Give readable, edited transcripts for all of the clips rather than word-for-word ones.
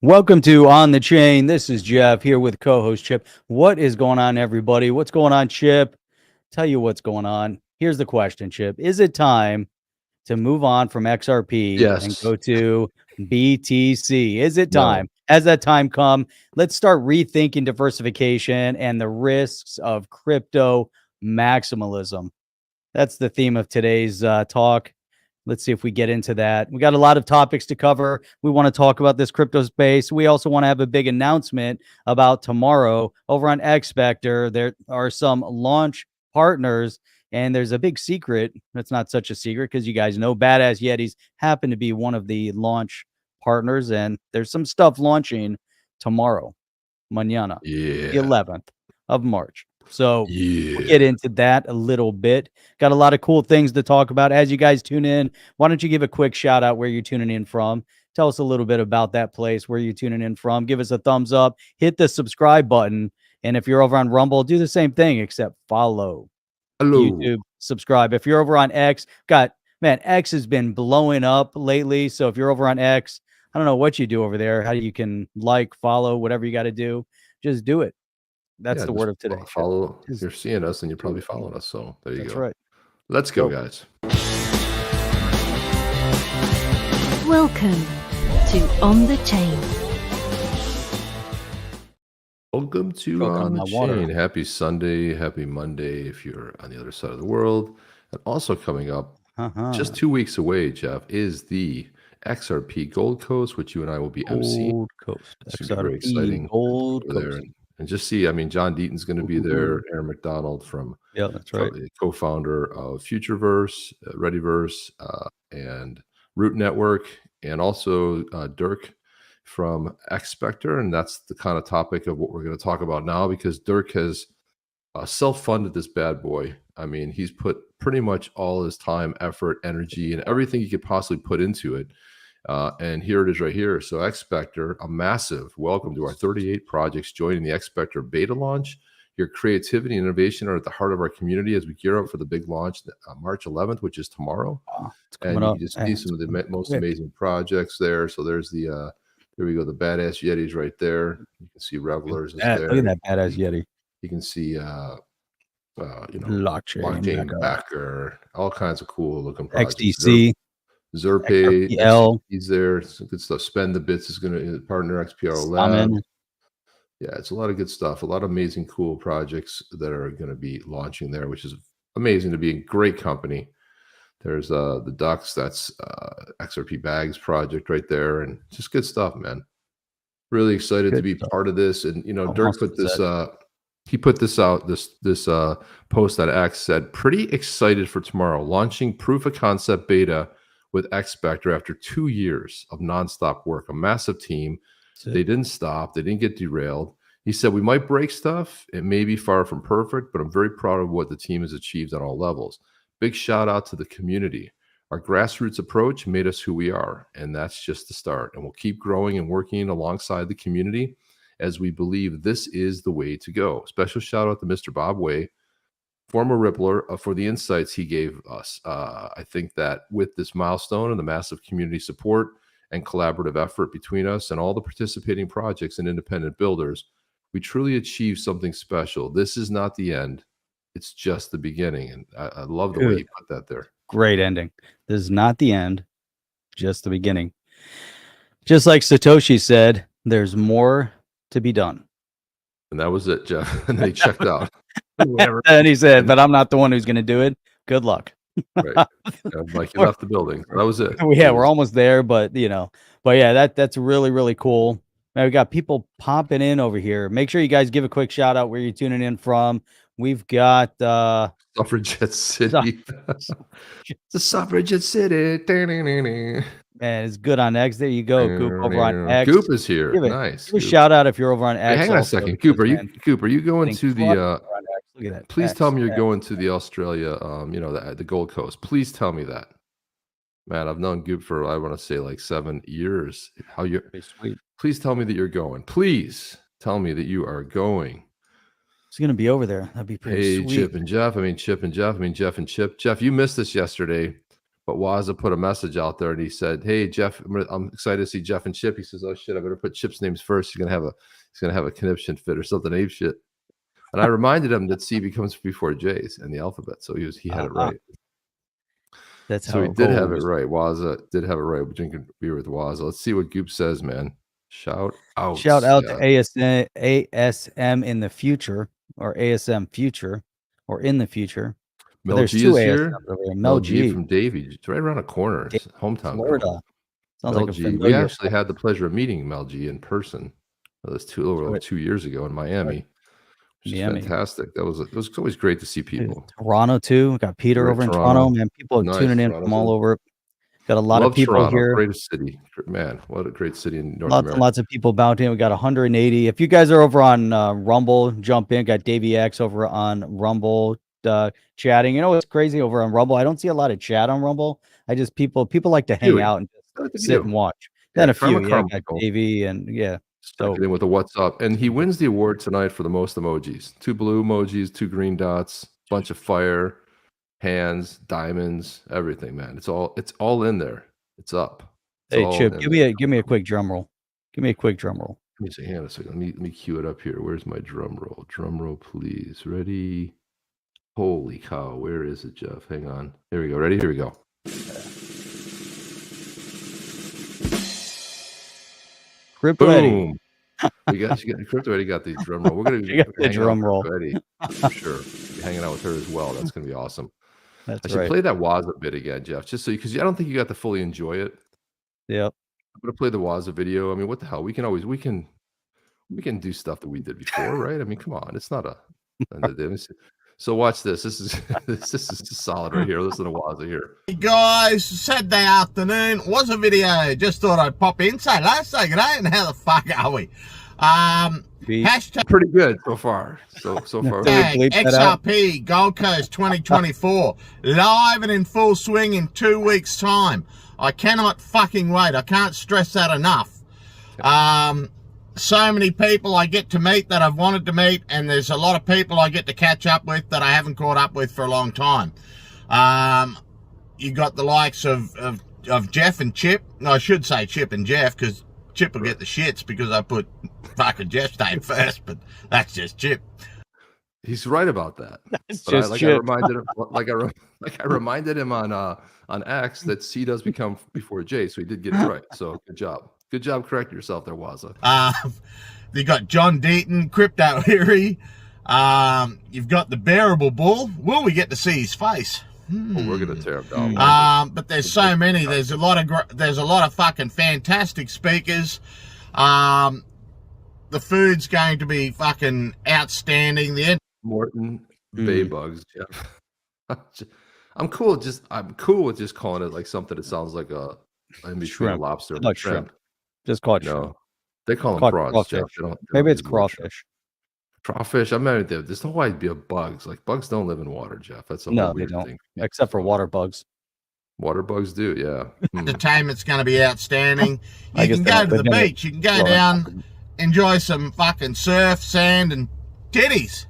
Welcome to On the Chain. This is Jeff here with co-host Chip. What is going on, everybody? What's going on, Chip? Tell you what's going on. Here's the question, Chip. Is it time to move on from XRP and Yes. go to BTC? Is it No. time? Has that time come? Let's start rethinking diversification and the risks of crypto maximalism. That's the theme of today's talk. Let's see if we get into that. We got a lot of topics to cover. We want to talk about this crypto space. We also want to have a big announcement about tomorrow over on Spector. There are some launch partners, and there's a big secret. That's not such a secret because you guys know Badass Yetis happen to be one of the launch partners, and there's some stuff launching tomorrow, mañana, the 11th of March. So we'll get into that a little bit. Got a lot of cool things to talk about as you guys tune in. Why don't you give a quick shout out where you're tuning in from? Tell us a little bit about that place, where you're tuning in from. Give us a thumbs up, hit the subscribe button. And if you're over on Rumble, do the same thing except follow. Hello. YouTube, subscribe. If you're over on X, X has been blowing up lately. So if you're over on X, I don't know what you do over there, how you can like, follow, whatever you got to do. Just do it. That's the word of today. Follow. You're seeing us and you're probably following us. So there you go. That's right. Let's go, guys. Welcome to On the Chain. Welcome to On the Chain. Happy Sunday. Happy Monday if you're on the other side of the world. And also coming up just 2 weeks away, Jeff, is the XRP Gold Coast, which you and I will be emceeing. Gold Coast. It's very exciting. Gold Coast. And just see, I mean, John Deaton's going to be there. Aaron McDonald that's right, the co-founder of Futureverse, Readyverse, and Root Network, and also Dirk from Spector. And that's the kind of topic of what we're going to talk about now, because Dirk has self-funded this bad boy. I mean, he's put pretty much all his time, effort, energy, and everything he could possibly put into it. And here it is right here. So Spector, a massive welcome to our 38 projects joining the Spector beta launch. Your creativity and innovation are at the heart of our community as we gear up for the big launch March 11th, which is tomorrow. And you just see some of the most amazing projects there. So there's the, there we go, the Badass Yetis right there. You can see Revelers is there. Look at that Badass Yeti. You can see, blockchain backer, all kinds of cool looking projects. XDC. Zerpay, XRPL. he's there. Some good stuff. Spend the Bits is going to partner XPR Lab. Yeah, it's a lot of good stuff. A lot of amazing, cool projects that are going to be launching there, which is amazing to be a great company. There's the Ducks. That's XRP Bags project right there, and just good stuff, man. Really excited to be part of this. And Dirk put this. He put this out. This post that X said, "Pretty excited for tomorrow, launching proof of concept beta with Spector after 2 years of nonstop work. A massive team. They didn't stop. They didn't get derailed." He said, "We might break stuff. It may be far from perfect, but I'm very proud of what the team has achieved on all levels. Big shout out to the community. Our grassroots approach made us who we are, and that's just the start. And we'll keep growing and working alongside the community as we believe this is the way to go." Special shout out to Mr. Bob Way, former Rippler, for the insights he gave us. I think that with this milestone and the massive community support and collaborative effort between us and all the participating projects and independent builders, we truly achieved something special. This is not the end. It's just the beginning. And I love the way you put that there. Great ending. This is not the end, just the beginning. Just like Satoshi said, there's more to be done. And that was it, Jeff. And they checked out. And he said, "But I'm not the one who's going to do it. Good luck." Right. Like he left the building. That was it. Yeah, we're almost there, but yeah, that's really, really cool. Man, we got people popping in over here. Make sure you guys give a quick shout out where you're tuning in from. We've got Suffragette City. The Suffragette City. Man, it's good on X. There you go. Goop over on X. Goop is here. Nice. Give a shout out if you're over on X. Hey, hang on a second. Goop, are you going to the look at that. Please tell me you're going to the Australia, the Gold Coast. Please tell me that. Man, I've known Goop for, I want to say, like 7 years. Please tell me that you're going. Please tell me that you are going. It's going to be over there. That'd be pretty sweet. Chip and Jeff. Jeff and Chip. Jeff, you missed this yesterday. But Waza put a message out there and he said, "Hey Jeff, I'm excited to see Jeff and Chip." He says, "Oh shit, I better put Chip's names first. He's gonna have a conniption fit or something ape shit." And I reminded him that C comes before J's in the alphabet, so he had it right. That's so how he did have it right. Waza did have it right. We're drinking beer with Waza. Let's see what Goop says, man. Shout out to ASM in the future, or ASM future, or in the future. Mel There's G two is ASMs here. over here. Mel G from Davie. It's right around the corner. It's hometown. Florida. Sounds Mel like a G. familiar. We actually had the pleasure of meeting Mel G in person. That was 2 years ago in Miami. Which is fantastic. It was always great to see people. Toronto too. We got Peter over in Toronto. Man, people are tuning in from all over. Got a lot of people Toronto, here. Greatest city, man! What a great city in North America. Lots of people bouncing. We got 180. If you guys are over on Rumble, jump in. Got Davey X over on Rumble chatting. You know what's crazy over on Rumble? I don't see a lot of chat on Rumble. I just people like to hang out and just sit and watch. Then a few, got Davey and So in with a what's up, and he wins the award tonight for the most emojis. 2 blue emojis, 2 green dots, bunch of fire, hands, diamonds, everything, man. It's all in there. It's up. Hey Chip, give me a quick drum roll. Give me a quick drum roll. Let me see. Hang on a second. Let me cue it up here. Where's my drum roll? Drum roll, please. Ready? Holy cow! Where is it, Jeff? Hang on. Here we go. Ready? Here we go. Boom. Crypto Eddie got the drum roll. We're gonna get the drum roll. Eddie, for sure. Hanging out with her as well. That's gonna be awesome. I should play that Waza bit again, Jeff, just so because I don't think you got to fully enjoy it. Yep. I'm gonna play the Waza video. I mean, what the hell? We can do stuff that we did before, right? I mean, come on, it's not a. So watch this. This is solid right here. Listen to Waza here. Hey guys, Saturday afternoon was a video. Just thought I'd pop in. Say hello, say good day, and how the fuck are we? Hashtag pretty good so far. So far. XRP Gold Coast 2024 live and in full swing in 2 weeks' time. I cannot fucking wait. I can't stress that enough. So many people I get to meet that I've wanted to meet, and there's a lot of people I get to catch up with that I haven't caught up with for a long time. You got the likes of Jeff and Chip. No, I should say Chip and Jeff, because Chip will get the shits because I put fucking Jeff's name first, but that's just Chip. He's right about that. I reminded him on X that C does become before J, so he did get it right. So good job. Good job correcting yourself there, Waza. You got John Deaton, Crypto Eerie. You've got the Bearable Bull. Will we get to see his face? Well, we're gonna tear him down. But there's so many. There's a lot of fucking fantastic speakers. The food's going to be fucking outstanding. Morton Bay Bugs, Jeff. I'm cool with just calling it like something that sounds like a in between a lobster and shrimp. Just call it shrimp. They call them prawns, Jeff. Maybe it's crawfish. Crawfish. I mean, there's no idea of bugs. Like bugs don't live in water, Jeff. That's a weird thing. Except for water bugs. Water bugs do, yeah. Entertainment's going to be outstanding. You can go to the beach. You can go down, enjoy some fucking surf, sand, and titties.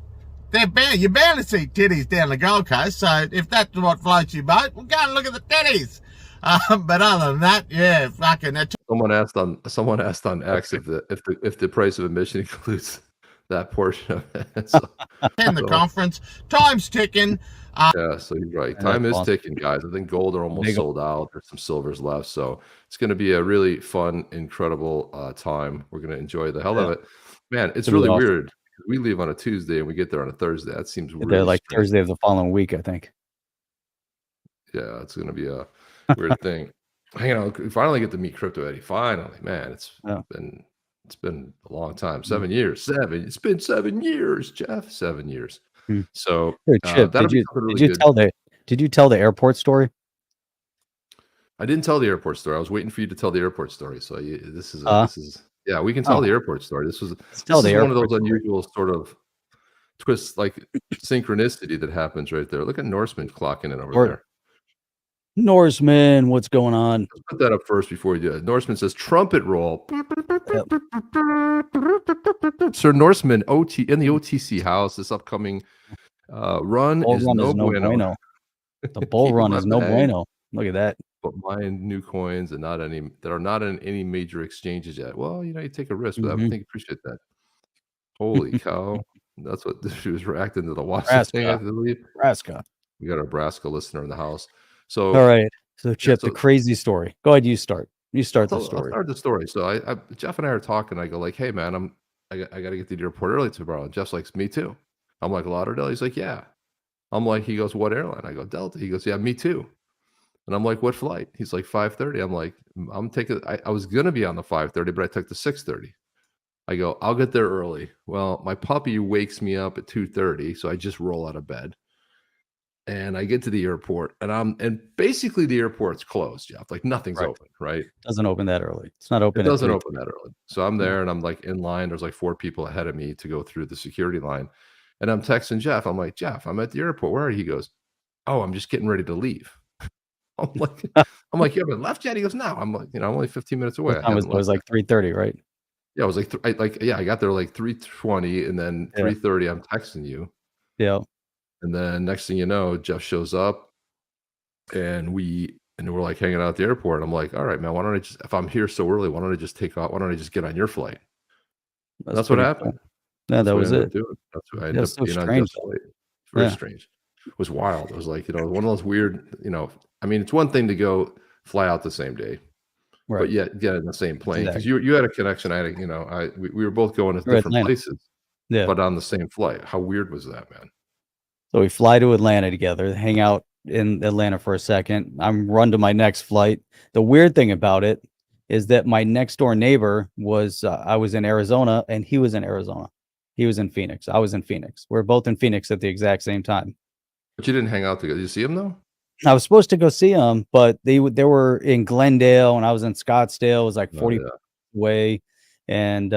You're bound to see titties down the Gold Coast. So if that's what floats your boat, we'll go and look at the titties. But other than that, yeah, fucking. Someone asked on X if the price of admission includes that portion of it. So, in the conference, time's ticking. Yeah, so you're right. Time is ticking, guys. I think gold are almost sold out. There's some silvers left, so it's going to be a really fun, incredible time. We're going to enjoy the hell of it, man. It's really weird. We leave on a Tuesday and we get there on a Thursday. That seems really like strange. Thursday of the following week, I think. Yeah, it's going to be a weird thing. Hang on, we finally get to meet Crypto Eddie. Finally, man, it's been a long time. 7 years. It's been 7 years, Jeff. 7 years. So, Chip, did you tell the airport story? I didn't tell the airport story. I was waiting for you to tell the airport story. So this is yeah, we can tell the airport story. This is one of those unusual sort of twists, like synchronicity that happens right there. Look at Norseman clocking in over there. Norseman, what's going on? Let's put that up first before we do it. Norseman says trumpet roll. Yep. Sir Norseman in the OTC house. This upcoming run is no bueno. The bull run is no bueno. Look at that. but mine new coins and not any that are not in any major exchanges yet. Well, you know, you take a risk, but I Mhm. think appreciate that. Holy cow. That's what she was reacting to the Watson thing, I Nebraska. believe. Nebraska. We got a Nebraska listener in the house. All So right. So, yeah, Chip, the so crazy story. Go ahead. You start. You start the I'll story. start the story. So Jeff and I are talking. I go like, "Hey man, I got to get to the airport early tomorrow." And Jeff's like, "Me too." I'm like, "Lauderdale?" He's like, "Yeah." I'm like, he goes, "What airline?" I go, "Delta." He goes, "Yeah, me too." And I'm like, "What flight?" He's like, 5:30. I'm like, I'm taking. I was gonna be on the 5:30, but I took the 6:30. I go, "I'll get there early." Well, my puppy wakes me up at 2:30, so I just roll out of bed. And I get to the airport, and basically the airport's closed, Jeff. Like nothing's Right. open, right? Doesn't open that early. It's not It open at doesn't 3. open that early. So I'm No. there and I'm like in line. There's like 4 people ahead of me to go through the security line. And I'm texting Jeff. I'm like, "Jeff, I'm at the airport. Where are you?" He goes, "Oh, I'm just getting ready to leave." I'm like, "You haven't left yet?" He goes, "No." I'm like, "I'm only 15 minutes away. What I time was haven't it? It was left yet." like 3:30, right? Yeah, it was like, I got there like 3:20, and then Yeah. 3:30, I'm texting you. Yeah. And then next thing you know, Jeff shows up and we're like hanging out at the airport. I'm like, "All right, man, why don't I just, if I'm here so early, why don't I just take off? Why don't I just get on your flight?" That's That's what pretty happened. cool. Yeah, That's that what I was ended up it. doing. That's what I Yeah, ended it's up so being on strange, Jeff's though. flight. It's very Yeah. strange. It was wild. It was like, one of those weird, I mean, it's one thing to go fly out the same day, but Right. yet get in the same plane because Exactly. you had a connection. I had we were both going to We're different Atlanta. places, Yeah. but on the same flight. How weird was that, man? So we fly to Atlanta together, hang out in Atlanta for a second. I'm run to my next flight. The weird thing about it is that my next door neighbor was, I was in Arizona and he was in Arizona. He was in Phoenix. I was in Phoenix. We're both in Phoenix at the exact same time. But you didn't hang out together. Did you see him though? I was supposed to go see them, but they were in Glendale and I was in Scottsdale. It was like Oh 40 yeah. away, and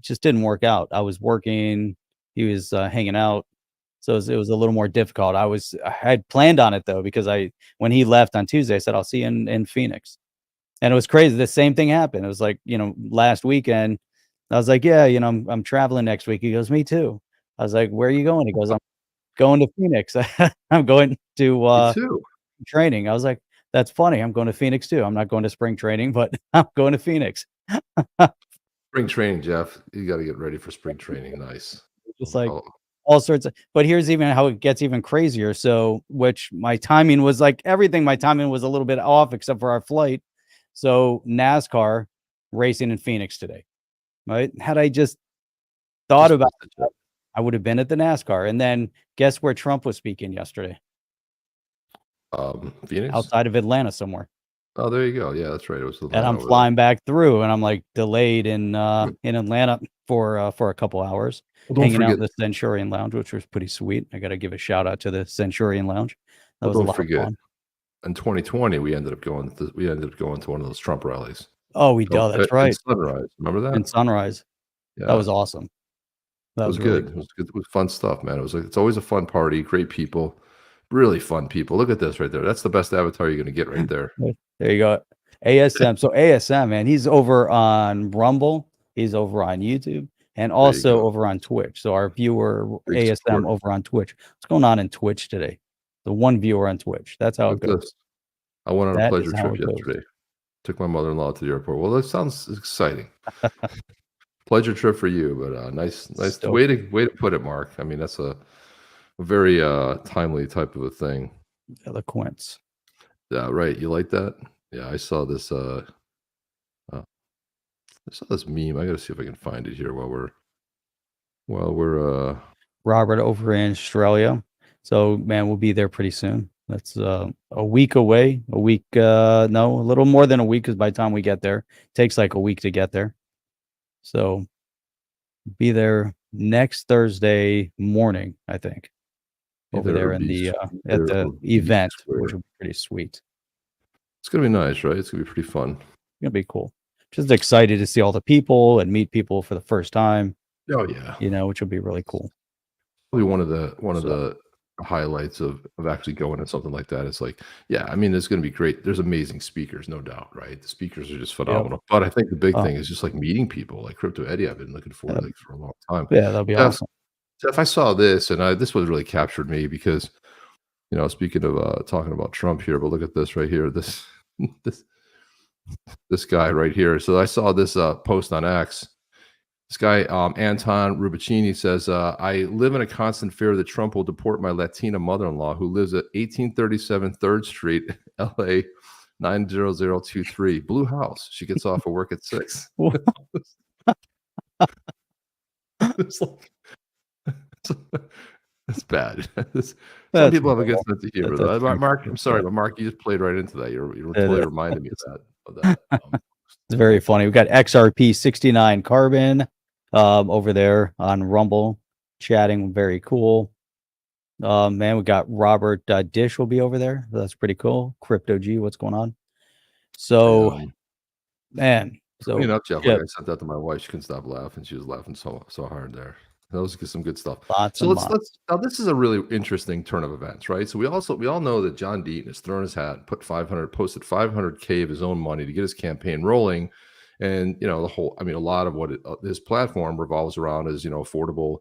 just didn't work out. I was working, he was hanging out, so it was a little more difficult. I had planned on it though because when he left on Tuesday, I said I'll see you in Phoenix, and it was crazy. The same thing happened. It was like last weekend. I was like, yeah, I'm traveling next week. He goes, me too. I was like, where are you going? He goes, I'm going to Phoenix. I'm going Me to too. training. I was like, that's funny. I'm going to Phoenix too. I'm not going to spring training, but I'm going to Phoenix. Spring training, Jeff. You got to get ready for spring training. Nice. Just like Oh, all sorts of, but here's even how it gets even crazier. So, which my timing was like everything, my timing was a little bit off except for our flight. So, NASCAR racing in Phoenix today, right? Had I just thought just about missed it, that, Jeff. I would have been at the NASCAR. And then guess where Trump was speaking yesterday? Phoenix. Outside of Atlanta somewhere. Oh, there you go. Yeah, that's right. It was And Atlanta I'm over there. flying back through, and I'm like delayed in Atlanta for a couple hours, Well, don't hanging out forget. in the Centurion Lounge, which was pretty sweet. I got to give a shout out to the Centurion Lounge. That Well, was a don't lot of forget. fun. In 2020, we ended up going to one of those Trump rallies. Oh, we Oh, do. That's in right. Sunrise. Remember that? In Sunrise, that Yeah, was awesome. That it was was really good. It cool. was good. It was fun stuff, man. It was like it's always a fun party. Great people, really fun people. Look at this right there. That's the best avatar you're gonna get right there. There you go. ASM. So ASM, man, he's over on Rumble. He's over on YouTube and There you also go. over on Twitch. So our viewer Big ASM support. over on Twitch. What's going on in Twitch today? The one viewer on Twitch. That's how it Look at goes. this. I went on a That pleasure is how trip it goes. yesterday. Took my mother-in-law to the airport. Well, that sounds exciting. Pleasure trip for you, but nice Stoked. way to put it, Mark. I mean, that's a very timely type of a thing. Eloquence. Yeah, right. You like that? Yeah, I saw this meme. I gotta see if I can find it here while we're Robert over in Australia. So man, we'll be there pretty soon. That's a week away. A week, no, a little more than a week, because by the time we get there, it takes like a week to get there. So be there next Thursday morning, I think. Over either there or in be at there the or be event, square. which will be pretty sweet. It's gonna be nice, right? It's gonna be pretty fun. It's gonna be cool. Just excited to see all the people and meet people for the first time, Oh yeah. which will be really cool. Probably one of the highlights of actually going to something like that is like, yeah, I mean, it's going to be great. There's amazing speakers, no doubt, right? The speakers are just phenomenal. But I think the big Oh. thing is just like meeting people, like Crypto Eddie. I've been looking forward to for a long time. Yeah, that'll be awesome. Jeff, I saw this, and this was really captured me because speaking of talking about Trump here, but look at this right here. This this guy right here. So I saw this post on X. This guy, Anton Rubicini, says, I live in a constant fear that Trump will deport my Latina mother-in-law who lives at 1837 3rd Street, LA 90023. Blue house. She gets off of work at 6. It's like, that's bad. Some people have a good sense of humor. Though. Mark, I'm sorry, but Mark, you just played right into that. You totally reminded me of that. It's very funny. We've got XRP.69 Carbon over there on Rumble chatting. Very cool. Man, we got Robert Dish will be over there. That's pretty cool. Crypto G, what's going on? So, man. So, Jeff, like I sent that to my wife. She couldn't stop laughing. She was laughing so hard there. That was some good stuff. So let's now this is a really interesting turn of events, right? So we all know that John Deaton has thrown his hat, posted 500K of his own money to get his campaign rolling, and a lot of what his platform revolves around is affordable,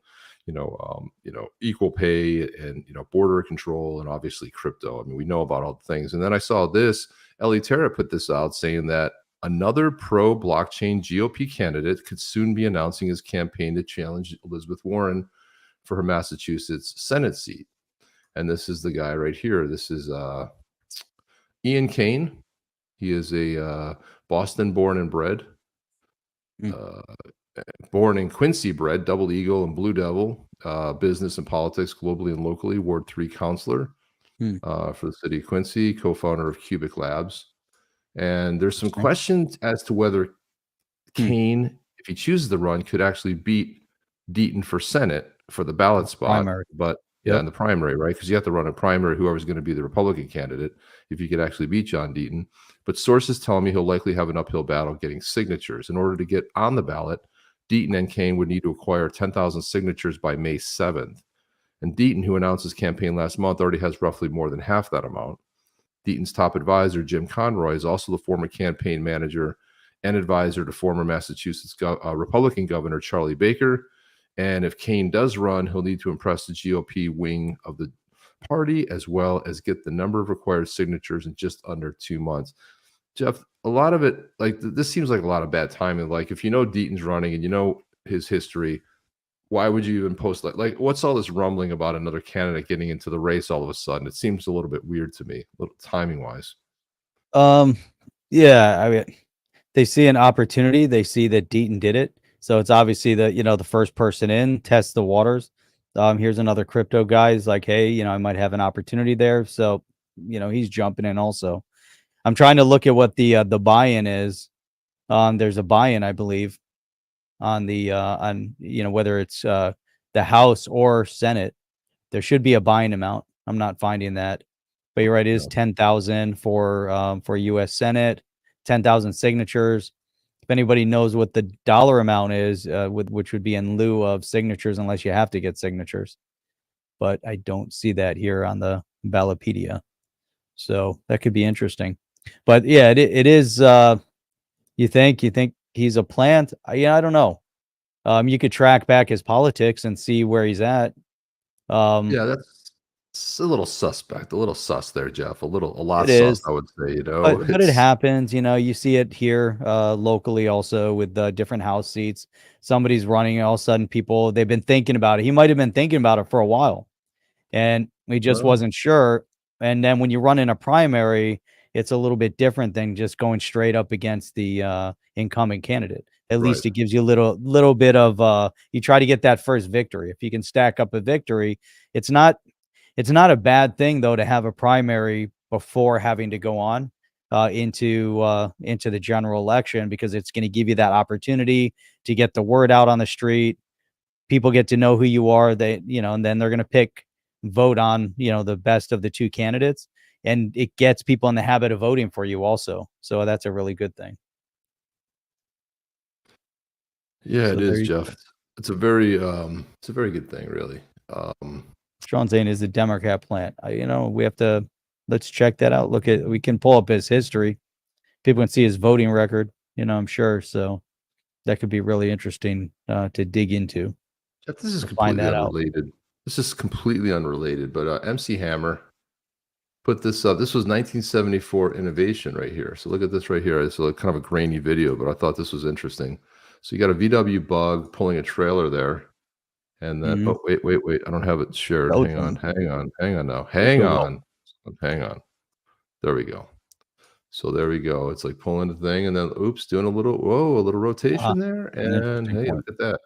equal pay and border control and obviously crypto. I mean, we know about all the things. And then I saw this. Ellie Terra put this out saying that another pro-blockchain GOP candidate could soon be announcing his campaign to challenge Elizabeth Warren for her Massachusetts Senate seat. And this is the guy right here. This is Ian Kane. He is a Boston born and bred, born in Quincy bred, Double Eagle and Blue Devil, business and politics globally and locally, Ward 3 counselor for the city of Quincy, co-founder of Cubic Labs. And there's some questions as to whether Kane, if he chooses to run, could actually beat Deaton for Senate for the ballot spot. Primary. But in the primary, right? Because you have to run a primary, whoever's going to be the Republican candidate, if you could actually beat John Deaton. But sources tell me he'll likely have an uphill battle getting signatures. In order to get on the ballot, Deaton and Kane would need to acquire 10,000 signatures by May 7th. And Deaton, who announced his campaign last month, already has roughly more than half that amount. Deaton's top advisor, Jim Conroy, is also the former campaign manager and advisor to former Massachusetts Republican Governor Charlie Baker. And if Kane does run, he'll need to impress the GOP wing of the party as well as get the number of required signatures in just under 2 months. Jeff, a lot of it, like this seems like a lot of bad timing. Like if Deaton's running and his history, why would you even post like what's all this rumbling about another candidate getting into the race all of a sudden? It seems a little bit weird to me, a little timing wise. Yeah, I mean, they see an opportunity. They see that Deaton did it. So it's obviously the first person in, test the waters. Here's another crypto guy. He's like, hey, I might have an opportunity there. So, he's jumping in also. I'm trying to look at what the buy-in is. There's a buy-in, I believe, on the whether it's the House or Senate. There should be a buy-in amount. I'm not finding that, but you're right. It is 10,000 for U.S. Senate, 10,000 signatures. If anybody knows what the dollar amount is, which would be in lieu of signatures, unless you have to get signatures, but I don't see that here on the Ballotpedia. So that could be interesting. But yeah, it is. You think he's a plant? I don't know. You could track back his politics and see where he's at. That's a little suspect, a little sus there, Jeff. A lot it sus, is. I would say. But it happens. You see it here locally also with the different House seats. Somebody's running, and all of a sudden they've been thinking about it. He might have been thinking about it for a while, and he just wasn't sure. And then when you run in a primary, it's a little bit different than just going straight up against the incumbent candidate. At least it gives you a little bit of you try to get that first victory. If you can stack up a victory, it's not a bad thing though to have a primary before having to go on into the general election, because it's going to give you that opportunity to get the word out on the street. People get to know who you are. And then they're going to vote on the best of the two candidates, and it gets people in the habit of voting for you also. So that's a really good thing. Yeah, it is, Jeff. It's a very good thing, really. Sean Zane is a Democrat plant. We have to, let's check that out. We can pull up his history. People can see his voting record, I'm sure. So that could be really interesting to dig into. Jeff, this is completely unrelated. This is completely unrelated, but MC Hammer, put this up. This was 1974 innovation right here. So look at this right here. It's a kind of a grainy video, but I thought this was interesting. So you got a VW Bug pulling a trailer there. And then, oh, wait. I don't have it shared. Hang on now. Hang on. There we go. So there we go. It's like pulling the thing and then, oops, doing a little rotation there. And hey, look at that.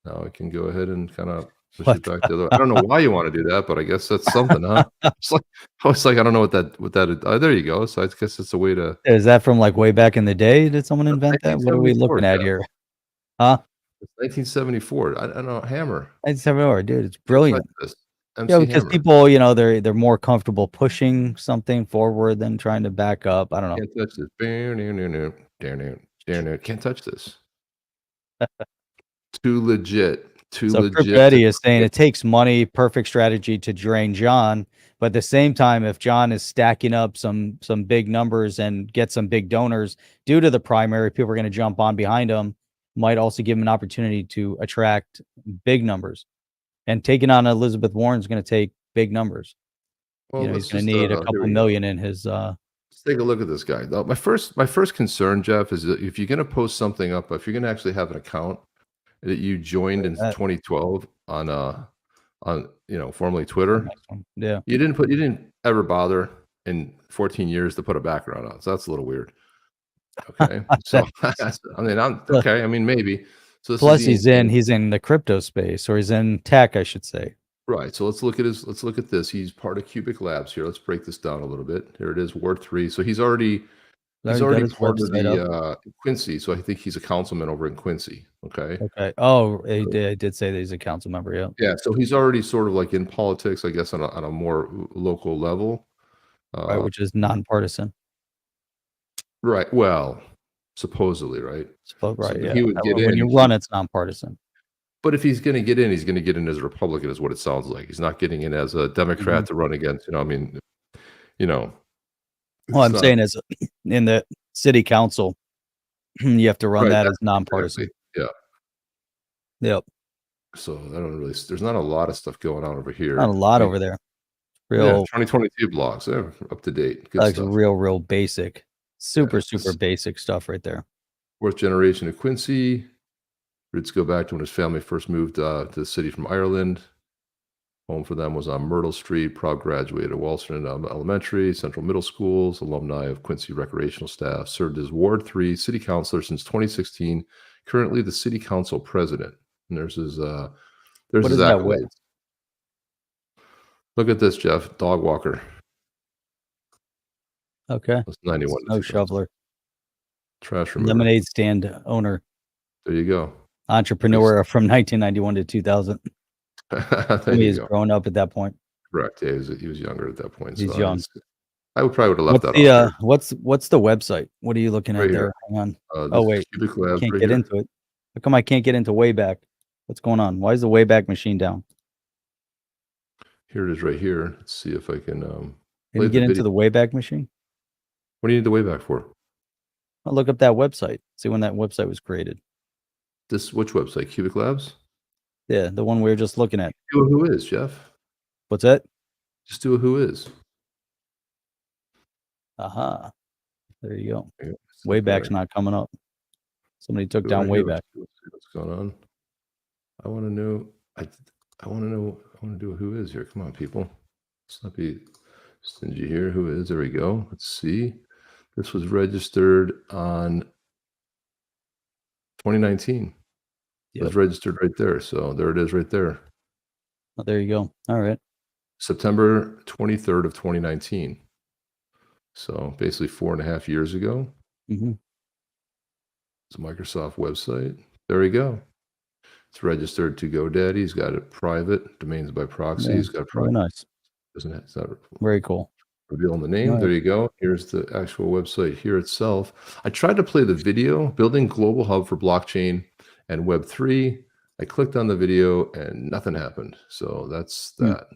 Now I can go ahead and kind of push it back to the. I don't know why you want to do that, but I guess that's something, huh? It's like I don't know what that is. Oh, there you go. So I guess it's a way to. Is that from like way back in the day? Did someone invent that? What are we looking at here? Huh? It's 1974. I don't know. Hammer. 1974, dude. It's brilliant. Yeah, because Hammer. people, you know, they're more comfortable pushing something forward than trying to back up. I don't know. Can't touch this. Can't touch this. Too legit. So Crypto is saying it takes money, perfect strategy to drain John. But at the same time, if John is stacking up some big numbers and get some big donors due to the primary, people are going to jump on behind him. Might also give him an opportunity to attract big numbers. And taking on Elizabeth Warren is going to take big numbers. Well, you know, he's going to need a couple million in his. Let's take a look at this guy. My first concern, Jeff, is that if you're going to post something up, if you're going to actually have an account that you joined in 2012 on formerly Twitter, yeah, you didn't ever bother in 14 years to put a background on. So that's a little weird. Okay, so okay. I mean, maybe. So plus, he's in the crypto space, or he's in tech, I should say. Right. So let's look at this. He's part of Cubic Labs here. Let's break this down a little bit. Here it is, Ward 3. So he's already part of the Quincy. So I think he's a councilman over in Quincy. Okay. Okay. Oh, he did say that he's a council member. Yeah. Yeah. So he's already sort of like in politics, I guess, on a more local level, right, which is nonpartisan. Right. Well, supposedly, right. Right. So yeah. He would get in. When you run, it's nonpartisan. But if he's going to get in, he's going to get in as a Republican, is what it sounds like. He's not getting in as a Democrat to run against. I mean, Well, I'm saying as in the city council, you have to run that as nonpartisan. Exactly. Yeah. Yep. So I don't really. There's not a lot of stuff going on over here. Not a lot over there. Real 2022 blogs. They're up to date. Good like stuff. Real basic, super basic stuff right there. Fourth generation of Quincy. Roots go back to when his family first moved to the city from Ireland. Home for them was on Myrtle Street. Proud graduate of Walston Elementary, Central Middle Schools, alumni of Quincy recreational staff. Served as Ward 3 city councilor since 2016. Currently the city council president. And there's his accolades. Look at this, Jeff. Dog walker. Okay. That's 91. Snow shoveler. Trash remover. Lemonade stand owner. There you go. Entrepreneur from 1991 to 2000. He was growing up at that point. Correct. Yeah, he was younger at that point. He's young. I probably would have left that off. What's the website? What are you looking at there? Hang on. Wait. I can't get into it. How come I can't get into Wayback? What's going on? Why is the Wayback machine down? Here it is right here. Let's see if I can Can you get into the Wayback machine? What do you need the Wayback for? I'll look up that website. See when that website was created. Which website? Cubic Labs? Yeah, the one we were just looking at. Do a who is, Jeff. What's that? Just do a who is. Aha. There you go. Wayback's not coming up. Somebody took down Wayback. Let's see what's going on. I want to know. I want to do a who is here. Come on, people. Let's not be stingy here. Who is? There we go. Let's see. This was registered on 2019. It was registered right there. So there it is right there. Oh, there you go. All right. September 23rd of 2019. So basically 4.5 years ago. Mm-hmm. It's a Microsoft website. There we go. It's registered to GoDaddy. He's got it private, domains by proxy. Yeah, he's got private. Very nice. Isn't it? Is that very cool? Revealing the name. Right. There you go. Here's the actual website here itself. I tried to play the video, building global hub for blockchain and Web3. I clicked on the video and nothing happened. So that's that.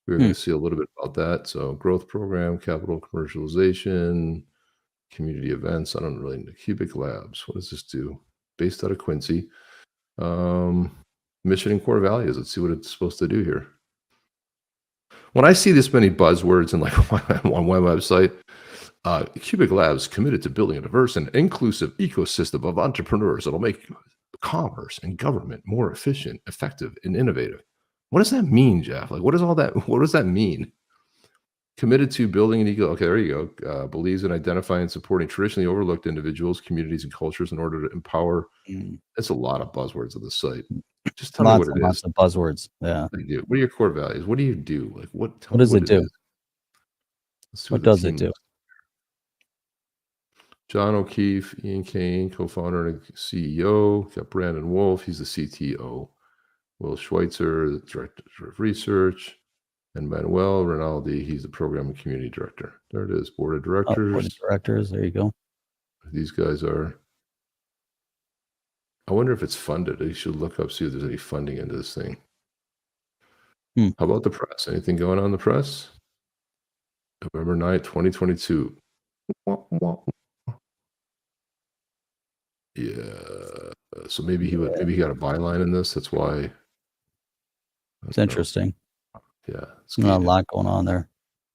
We're going to see a little bit about that. So growth program, capital commercialization, community events. I don't really know. Cubic Labs. What does this do? Based out of Quincy. Mission and core values. Let's see what it's supposed to do here. When I see this many buzzwords in like on one website, Cubic Labs committed to building a diverse and inclusive ecosystem of entrepreneurs that'll make commerce and government more efficient, effective, and innovative. What does that mean, Jeff? Like, what does that mean? Committed to building an eco. Okay, there you go. Believes in identifying and supporting traditionally overlooked individuals, communities, and cultures in order to empower. That's a lot of buzzwords on the site. Just tell me what it is. Lots of buzzwords. Yeah. What do you do? What are your core values? What do you do? Like, what does it do? What does it do? John O'Keefe, Ian Kane, co-founder and CEO. Got Brandon Wolf. He's the CTO. Will Schweitzer, the director of research. And Manuel Rinaldi, he's the program and community director. There it is, board of directors. Board of directors, there you go. These guys are, I wonder if it's funded. I should look up, see if there's any funding into this thing. How about the press? Anything going on in the press? November 9th, 2022. Yeah. So maybe he got a byline in this. That's why. It's interesting. Yeah, it's not a lot going on there.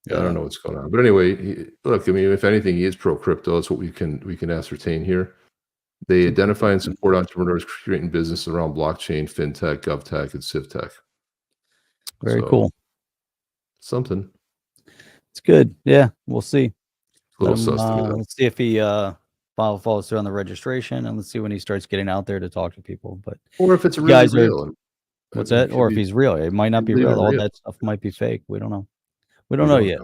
Yeah, I don't know what's going on, but anyway, look. I mean, if anything, he is pro crypto. That's what we can ascertain here. They identify and support entrepreneurs creating business around blockchain, fintech, govtech, and civtech. Very cool. Something. It's good. Yeah, we'll see. Let's see if he follows through on the registration, and let's see when he starts getting out there to talk to people. But or if it's really real. What's that? Or if he's real, it might not be real. All that stuff might be fake. We don't know. We don't know yet.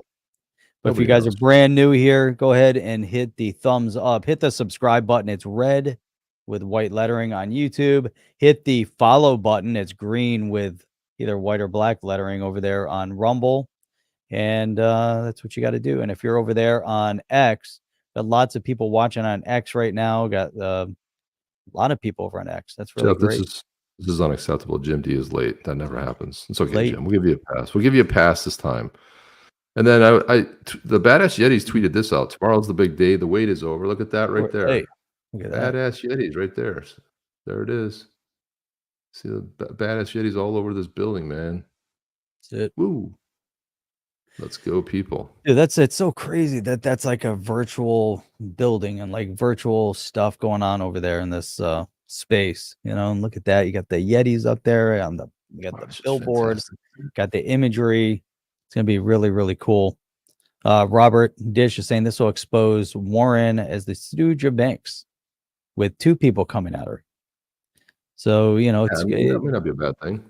But if you guys are brand new here, go ahead and hit the thumbs up. Hit the subscribe button. It's red with white lettering on YouTube. Hit the follow button. It's green with either white or black lettering over there on Rumble. And that's what you got to do. And if you're over there on X, got lots of people watching on X right now. Got a lot of people over on X. That's really great. This is unacceptable. Jim D is late. That never happens. It's okay, Jim. We'll give you a pass. We'll give you a pass this time. And then the Badass Yetis tweeted this out. Tomorrow's the big day. The wait is over. Look at that right there. Hey, look at that. Badass Yetis right there. There it is. See the Badass Yetis all over this building, man. That's it. Woo. Let's go, people. Dude, it's so crazy that's like a virtual building and like virtual stuff going on over there in this space, and look at that. You got the Yetis up there on you got the billboard, got the imagery. It's gonna be really, really cool. Robert Dish is saying this will expose Warren as the stooge of banks with two people coming at her. So it may not be a bad thing.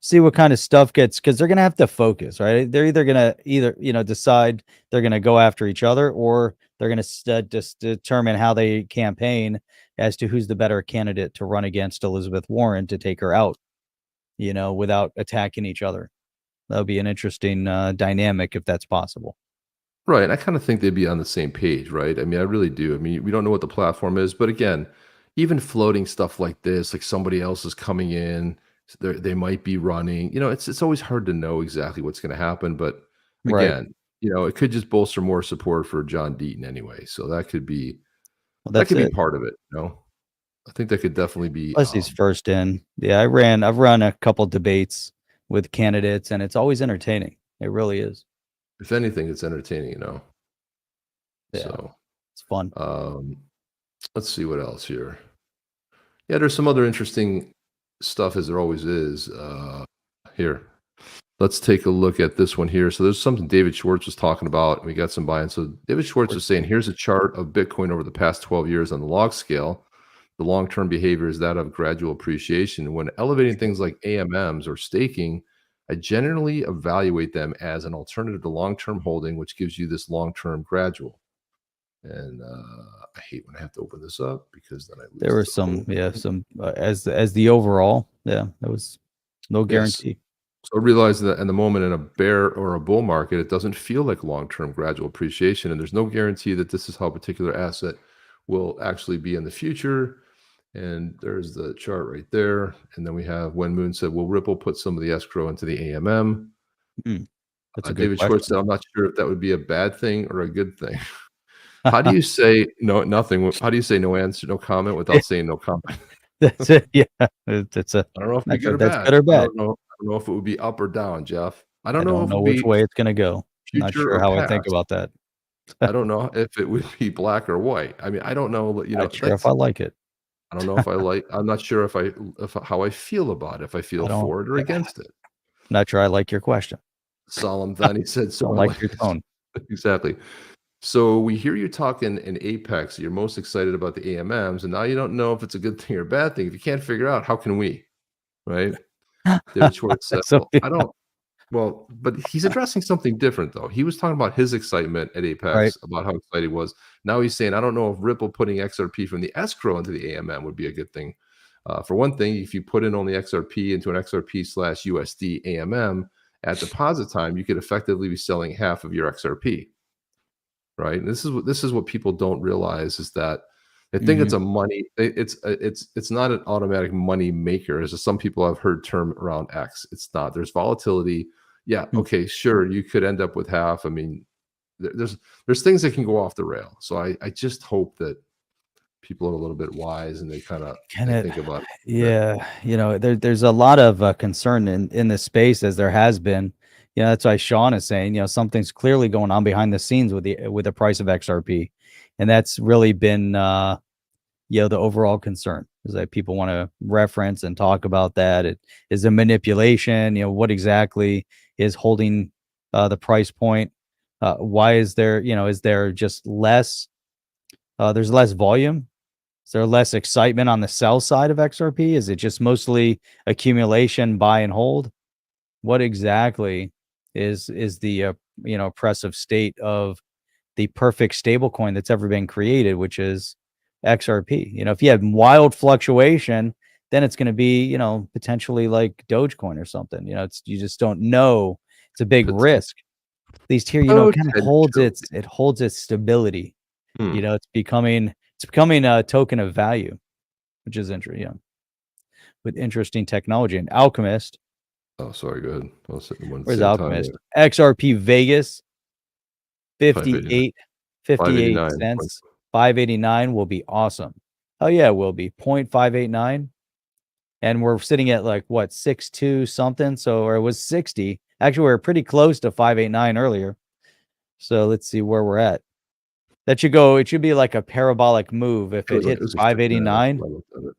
See what kind of stuff gets, because they're gonna have to focus, right? They're either gonna decide they're gonna go after each other, or they're gonna just determine how they campaign as to who's the better candidate to run against Elizabeth Warren to take her out, without attacking each other. That would be an interesting dynamic if that's possible. Right. I kind of think they'd be on the same page, right? I mean, I really do. I mean, we don't know what the platform is, but again, even floating stuff like this, like somebody else is coming in, they might be running, it's always hard to know exactly what's going to happen. But again, it could just bolster more support for John Deaton anyway. So that could be, be part of it. I think that could definitely be. Plus he's first in. Yeah. I've run a couple debates with candidates, and it's always entertaining. It really is. If anything, it's entertaining, Yeah, so it's fun. Let's see what else here. Yeah, there's some other interesting stuff, as there always is. Here, let's take a look at this one here. So there's something David Schwartz was talking about, and we got some buy-in. So David Schwartz was saying, here's a chart of Bitcoin over the past 12 years on the log scale. The long-term behavior is that of gradual appreciation. When elevating things like AMMs or staking, I generally evaluate them as an alternative to long-term holding, which gives you this long-term gradual. And I hate when I have to open this up, because then I lose. There were some as the overall, there was no guarantee. So I realize that in the moment in a bear or a bull market, it doesn't feel like long-term gradual appreciation, and there's no guarantee that this is how a particular asset will actually be in the future. And there's the chart right there. And then we have when Moon said, will Ripple put some of the escrow into the AMM? That's a good David question. Schwartz said, I'm not sure if that would be a bad thing or a good thing. How do you say nothing? How do you say no answer, no comment without saying no comment? That's it. Yeah. It's I don't know if it's good or that's bad. good or bad. I don't know if it would be up or down, Jeff. I I don't know don't if know it'll which be way it's gonna go. Not future sure or how I think past. about that. I don't know if it would be black or white. I mean, I don't know, Not sure if that's I like it. I don't know if I'm not sure if how I feel about it, if I I feel don't for it or against it. not sure I like your question. Solemn then he said, so Don't I like like your this. tone. Exactly. So we hear you talking in Apex, you're most excited about the AMMs, and now you don't know if it's a good thing or a bad thing. If you can't figure out, how can we? Right? David Schwartz said, So well, I don't well, but he's addressing something different though. He was talking about his excitement at right. Apex, about how excited he was. Now he's saying, I don't know if Ripple putting XRP from the escrow into the AMM would be a good thing. For one thing, if you put in only XRP into an XRP/USD AMM at deposit time, you could effectively be selling half of your XRP. Right? And this is what people don't realize, is that they think it's Mhm. a money. It's not an automatic money maker, as some people have heard term around X. It's not. There's volatility. Yeah. Mm. Okay. Sure. You could end up with half. I mean, there's things that can go off the rail. So I just hope that people are a little bit wise and Can they it think about it a bit. yeah, there's a lot of, concern in this space, as there has been. That's why Sean is saying, something's clearly going on behind the scenes with the price of XRP, and that's really been, the overall concern, is that people wanna reference and talk about that. It is a manipulation. What exactly is holding, the price point? Why is there just less, there's less volume? Is there less excitement on the sell side of XRP? Is it just mostly accumulation, buy and hold? What exactly is the oppressive state of the perfect stablecoin that's ever been created, which is XRP? If you have wild fluctuation, then it's going to be potentially like Dogecoin or something. You just don't know. It's a big risk. At least here, it kind of holds Potentially. its stability. Hmm. It's becoming a token of value, which is interesting, with interesting technology. And Alchemist, Oh, sorry. Go ahead. I was sitting one at the where's same time Alchemist? there. XRP Vegas, 589. 58, 58 589. cents, 589 will be awesome. Oh yeah, it will be 0.589. And we're sitting at like what, 62 something. So, or it was 60. Actually, we were pretty close to 589 earlier. So let's see where we're at. It should be like a parabolic move if it It hits was like 589, I looked at it.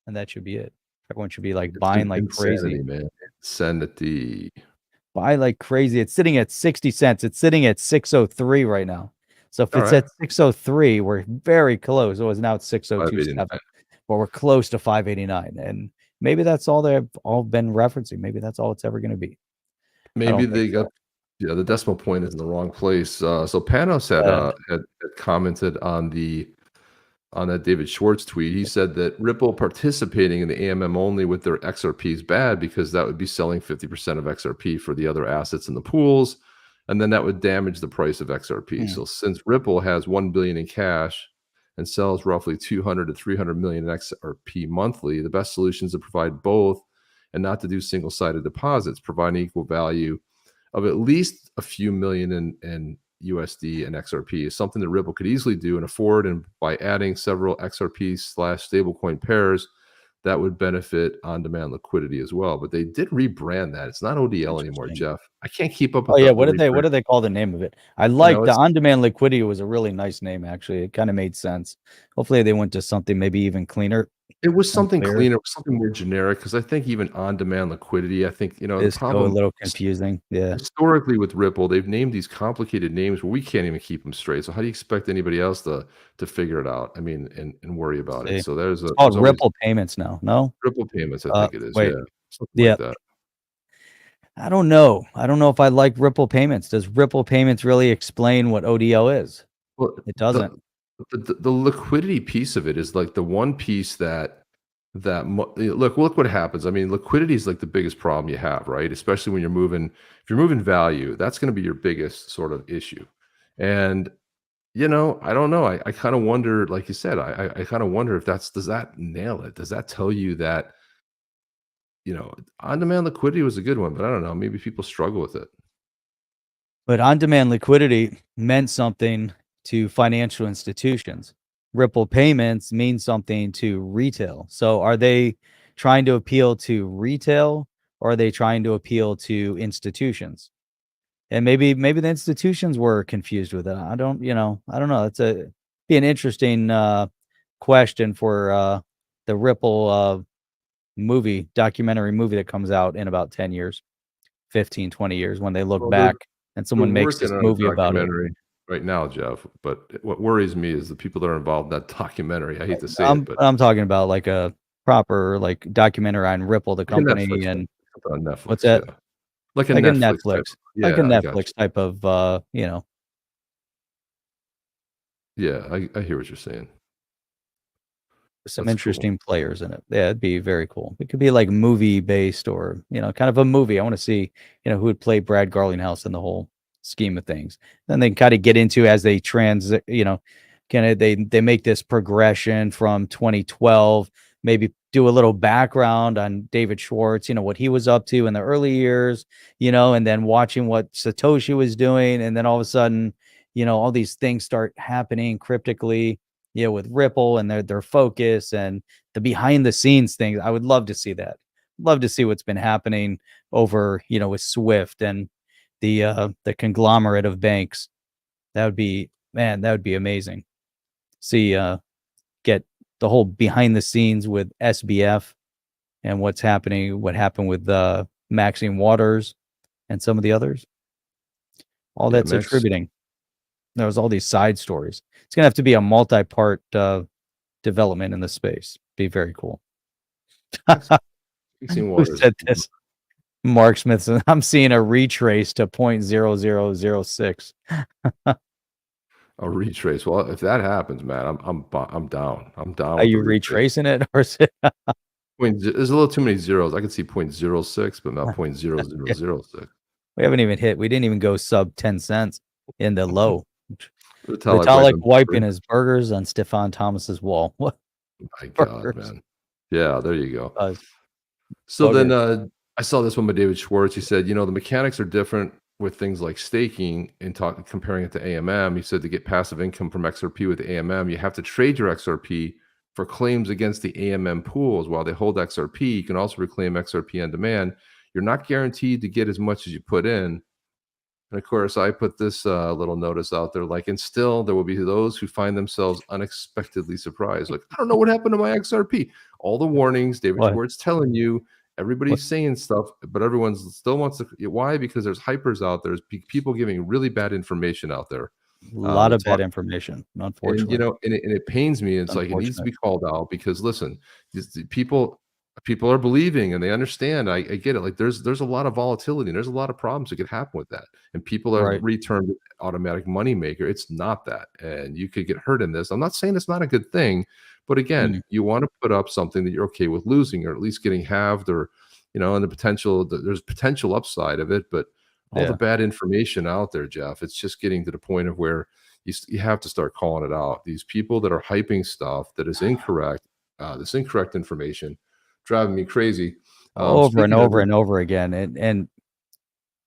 and that should be it. Everyone should be like It's buying like crazy. insanity, man. Insanity. Buy like crazy. It's sitting at 60 cents. It's sitting at 603 right now. So if All it's right. at 603, we're very close. It was now at 6027, 589. but we're close to 589. And maybe that's all they've all been referencing. Maybe that's all it's ever going to be. I Maybe don't think they got so. the decimal point is in the wrong place. So Panos had commented on that David Schwartz tweet. He said that Ripple participating in the AMM only with their XRP is bad, because that would be selling 50% of XRP for the other assets in the pools, and then that would damage the price of XRP. So since Ripple has 1 billion in cash and sells roughly 200 to 300 million in XRP monthly, the best solution is to provide both and not to do single-sided deposits, providing equal value of at least a few million in USD and XRP is something that Ripple could easily do and afford. And by adding several XRP/stablecoin pairs, that would benefit on-demand liquidity as well. But they did rebrand that. It's not ODL anymore, Interesting. Jeff. I can't keep up Oh with yeah, the what rebrand. do they call the name of it? I like the It's on-demand liquidity was a really nice name, actually. It kind of made sense. Hopefully they went to something maybe even cleaner it was and something clearer. cleaner, something more generic, because I think even on-demand liquidity, I think, the It's still a problem little confusing. Yeah. historically with Ripple, they've named these complicated names where we can't even keep them straight. So how do you expect anybody else to figure it out? I mean, and worry about it. See. So It's there's called always Ripple Payments now. No? Ripple payments, I think it is. Wait. Yeah, something Yeah. like that. I don't know. I don't know if I like Ripple Payments. Does Ripple Payments really explain what ODL is? Well, It doesn't. the liquidity piece of it is like the one piece look what happens. I mean, liquidity is like the biggest problem you have, right? Especially when if you're moving value, that's going to be your biggest sort of issue. And I don't know. I kind of wonder, like you said, I kind of wonder if does that nail it? Does that tell you that on-demand liquidity was a good one, but I don't know. Maybe people struggle with it. But on-demand liquidity meant something to financial institutions. Ripple Payments means something to retail. So are they trying to appeal to retail, or are they trying to appeal to institutions? And maybe the institutions were confused with it. I don't know. It's be an interesting question for the Ripple documentary movie that comes out in about 10 years, 15, 20 years, when they look Well, back and they're someone makes working this on a movie about it. documentary right now, Jeff. But what worries me is the people that are involved in that documentary. I hate to say it, but I'm talking about like a proper like documentary on Ripple, the like a company, Netflix, and on what's Netflix, that? yeah, like a Like a Netflix type. Netflix, like a Yeah, I got Netflix type of you. Yeah, I hear what you're saying. some That's cool. interesting players in it. Yeah, it'd be very cool. It could be like movie based, or kind of a movie. I want to see who would play Brad Garlinghouse in the whole scheme of things. Then they kind of get into as they kind of they make this progression from 2012. Maybe do a little background on David Schwartz, what he was up to in the early years, and then watching what Satoshi was doing, and then all of a sudden, all these things start happening cryptically, with Ripple and their focus and the behind the scenes things. I would love to see that. Love to see what's been happening over, with Swift and the conglomerate of banks. That would be amazing. See get the whole behind the scenes with SBF and what happened with Maxine Waters and some of the others. All Yeah, that's attributing. There was all these side stories. It's gonna have to be a multi-part development in the space. Be very cool. Who said this? Mark Smith said, I'm seeing a retrace to 0.0006. A retrace. Well, if that happens, man, I'm down. I'm down. Are you retracing it, or is it? There's a little too many zeros. I could see 0.06, but not 0.0006. We haven't even hit. We didn't even go sub 10 cents in the low. Vitalik wiping his burgers on Stefan Thomas's wall. What? My God, man. Yeah, there you go. So Bugger. then I saw this one by David Schwartz. He said, the mechanics are different with things like staking and comparing it to AMM. He said to get passive income from XRP with AMM, you have to trade your XRP for claims against the AMM pools. While they hold XRP, you can also reclaim XRP on demand. You're not guaranteed to get as much as you put in. And of course, I put this little notice out there, like, and still there will be those who find themselves unexpectedly surprised. Like, I don't know what happened to my XRP. All the warnings, David Schwartz telling you, everybody's saying stuff, but everyone still wants to. Why? Because there's hypers out there. There's people giving really bad information out there. A lot of bad information, unfortunately. And, and it pains me. It's like it needs to be called out because listen, people are believing and they understand. I get it. Like there's a lot of volatility and there's a lot of problems that could happen with that. And people are returned automatic money maker. It's not that. And you could get hurt in this. I'm not saying it's not a good thing, but again, you want to put up something that you're okay with losing or at least getting halved or, and the potential, there's potential upside of it, but all the bad information out there, Jeff, it's just getting to the point of where you have to start calling it out. These people that are hyping stuff that is incorrect, this incorrect information, driving me crazy over and over and over again. And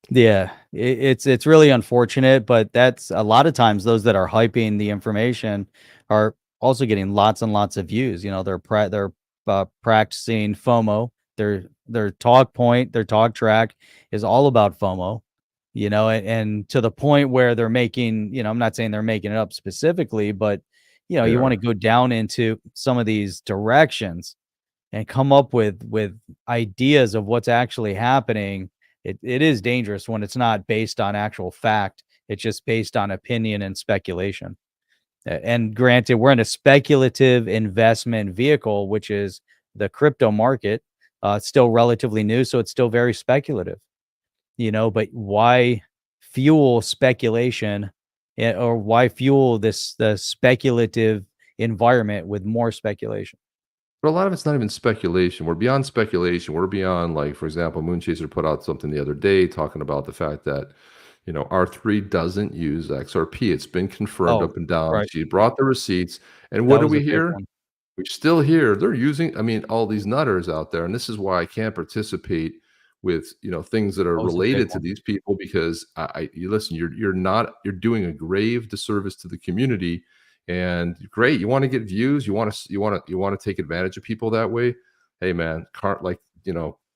yeah, it's really unfortunate, but that's a lot of times those that are hyping the information are also getting lots and lots of views. They're practicing FOMO. Their talk point, their talk track is all about FOMO, and to the point where they're making, I'm not saying they're making it up specifically, but you want to go down into some of these directions and come up with ideas of what's actually happening. It is dangerous when it's not based on actual fact. It's just based on opinion and speculation. And granted, we're in a speculative investment vehicle, which is the crypto market. It's still relatively new, so it's still very speculative, but why fuel speculation or why fuel the speculative environment with more speculation? But a lot of it's not even speculation. We're beyond speculation. We're beyond, like, for example, Moonchaser put out something the other day talking about the fact that, R3 doesn't use XRP. It's been confirmed up and down. She brought the receipts. And what do we hear? We still hear they're using, all these nutters out there. And this is why I can't participate with, things that are related to these people because you listen, you're doing a grave disservice to the community. And great, you want to get views, you want to take advantage of people that way. Hey man,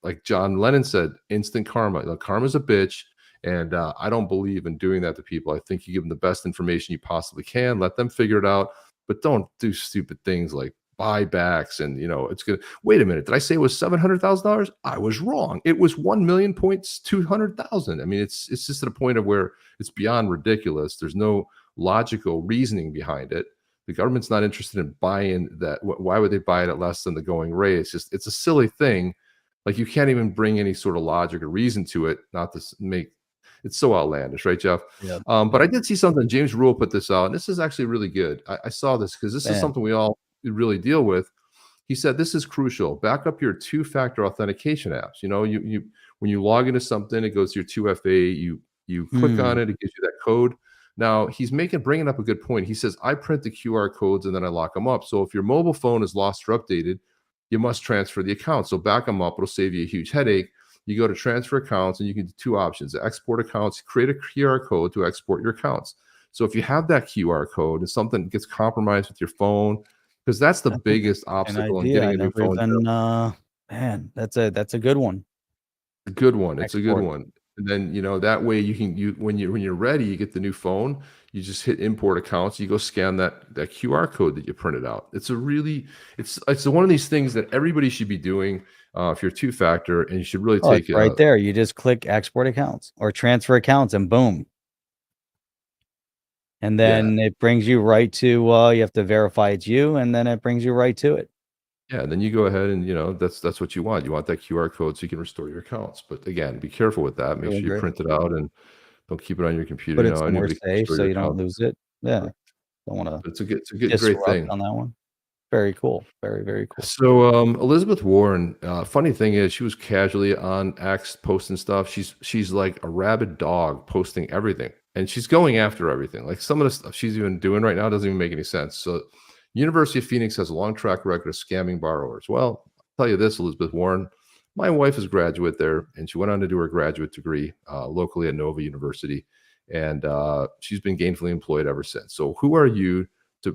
like John Lennon said, instant karma. Like, karma's a bitch. And I don't believe in doing that to people. I think you give them the best information you possibly can, let them figure it out, but don't do stupid things like buybacks. And, it's going to wait a minute. Did I say it was $700,000? I was wrong. It was 1,200,000. I mean, it's just at a point of where it's beyond ridiculous. There's no logical reasoning behind it. The government's not interested in buying that. Why would they buy it at less than the going rate? It's a silly thing. Like, you can't even bring any sort of logic or reason to it, not to make. It's so outlandish, right, Jeff? Yeah. But I did see something. James Rule put this out, and this is actually really good. I saw this because this is something we all really deal with. He said this is crucial. Back up your two-factor authentication apps. You when you log into something, it goes to your 2FA. You click on it, it gives you that code. Now he's bringing up a good point. He says I print the QR codes and then I lock them up. So if your mobile phone is lost or updated, you must transfer the account. So back them up. It'll save you a huge headache. You go to transfer accounts and you can do two options: export accounts, create a QR code to export your accounts. So if you have that QR code and something gets compromised with your phone, because that's the biggest obstacle in getting a new phone. Man, that's a good one. A good one. It's a good one. And then, that way when you're ready, you get the new phone, you just hit import accounts, you go scan that QR code that you printed out. It's one of these things that everybody should be doing if you're two-factor, and you should really take it right there. You just click export accounts or transfer accounts and boom. And then it brings you right to, you have to verify it's you, and then it brings you right to it. Yeah, and then you go ahead and, that's what you want. You want that QR code so you can restore your accounts. But again, be careful with that. Make sure you print it out and don't keep it on your computer. But it's more safe so you don't lose it. Yeah. Don't want to. It's a great thing on that one. Very cool. Very, very cool. So Elizabeth Warren, funny thing is, she was casually on X posting stuff. She's like a rabid dog, posting everything. And she's going after everything. Like, some of the stuff she's even doing right now doesn't even make any sense. So University of Phoenix has a long track record of scamming borrowers. Well, I'll tell you this, Elizabeth Warren, my wife is a graduate there, and she went on to do her graduate degree locally at Nova University. And she's been gainfully employed ever since. So who are you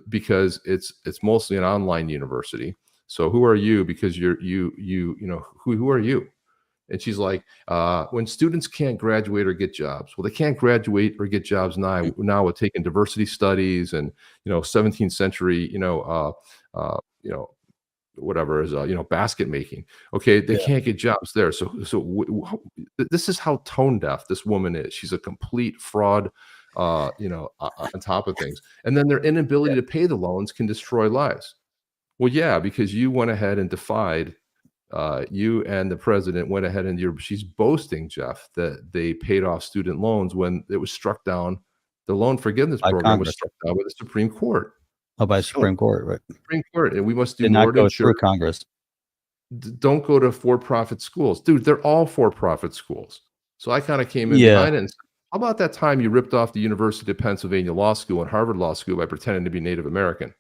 because it's mostly an online university. So who are you? Because who are you? And she's like, when students can't graduate or get jobs, well, they can't graduate or get jobs now with taking diversity studies and 17th century whatever is basket making. Okay, they can't get jobs there. So this is how tone deaf this woman is. She's a complete fraud. On top of things, and then their inability to pay the loans can destroy lives. Well, yeah, because you went ahead and defied. You and the president went ahead and she's boasting, Jeff, that they paid off student loans when it was struck down. The loan forgiveness program was struck down by the Supreme Court. Oh, by Supreme Court, right? Supreme Court, and we must do more not to go through Congress. Don't go to for-profit schools, dude. They're all for-profit schools. So I kind of came in behind it. And how about that time you ripped off the University of Pennsylvania Law School and Harvard Law School by pretending to be Native American?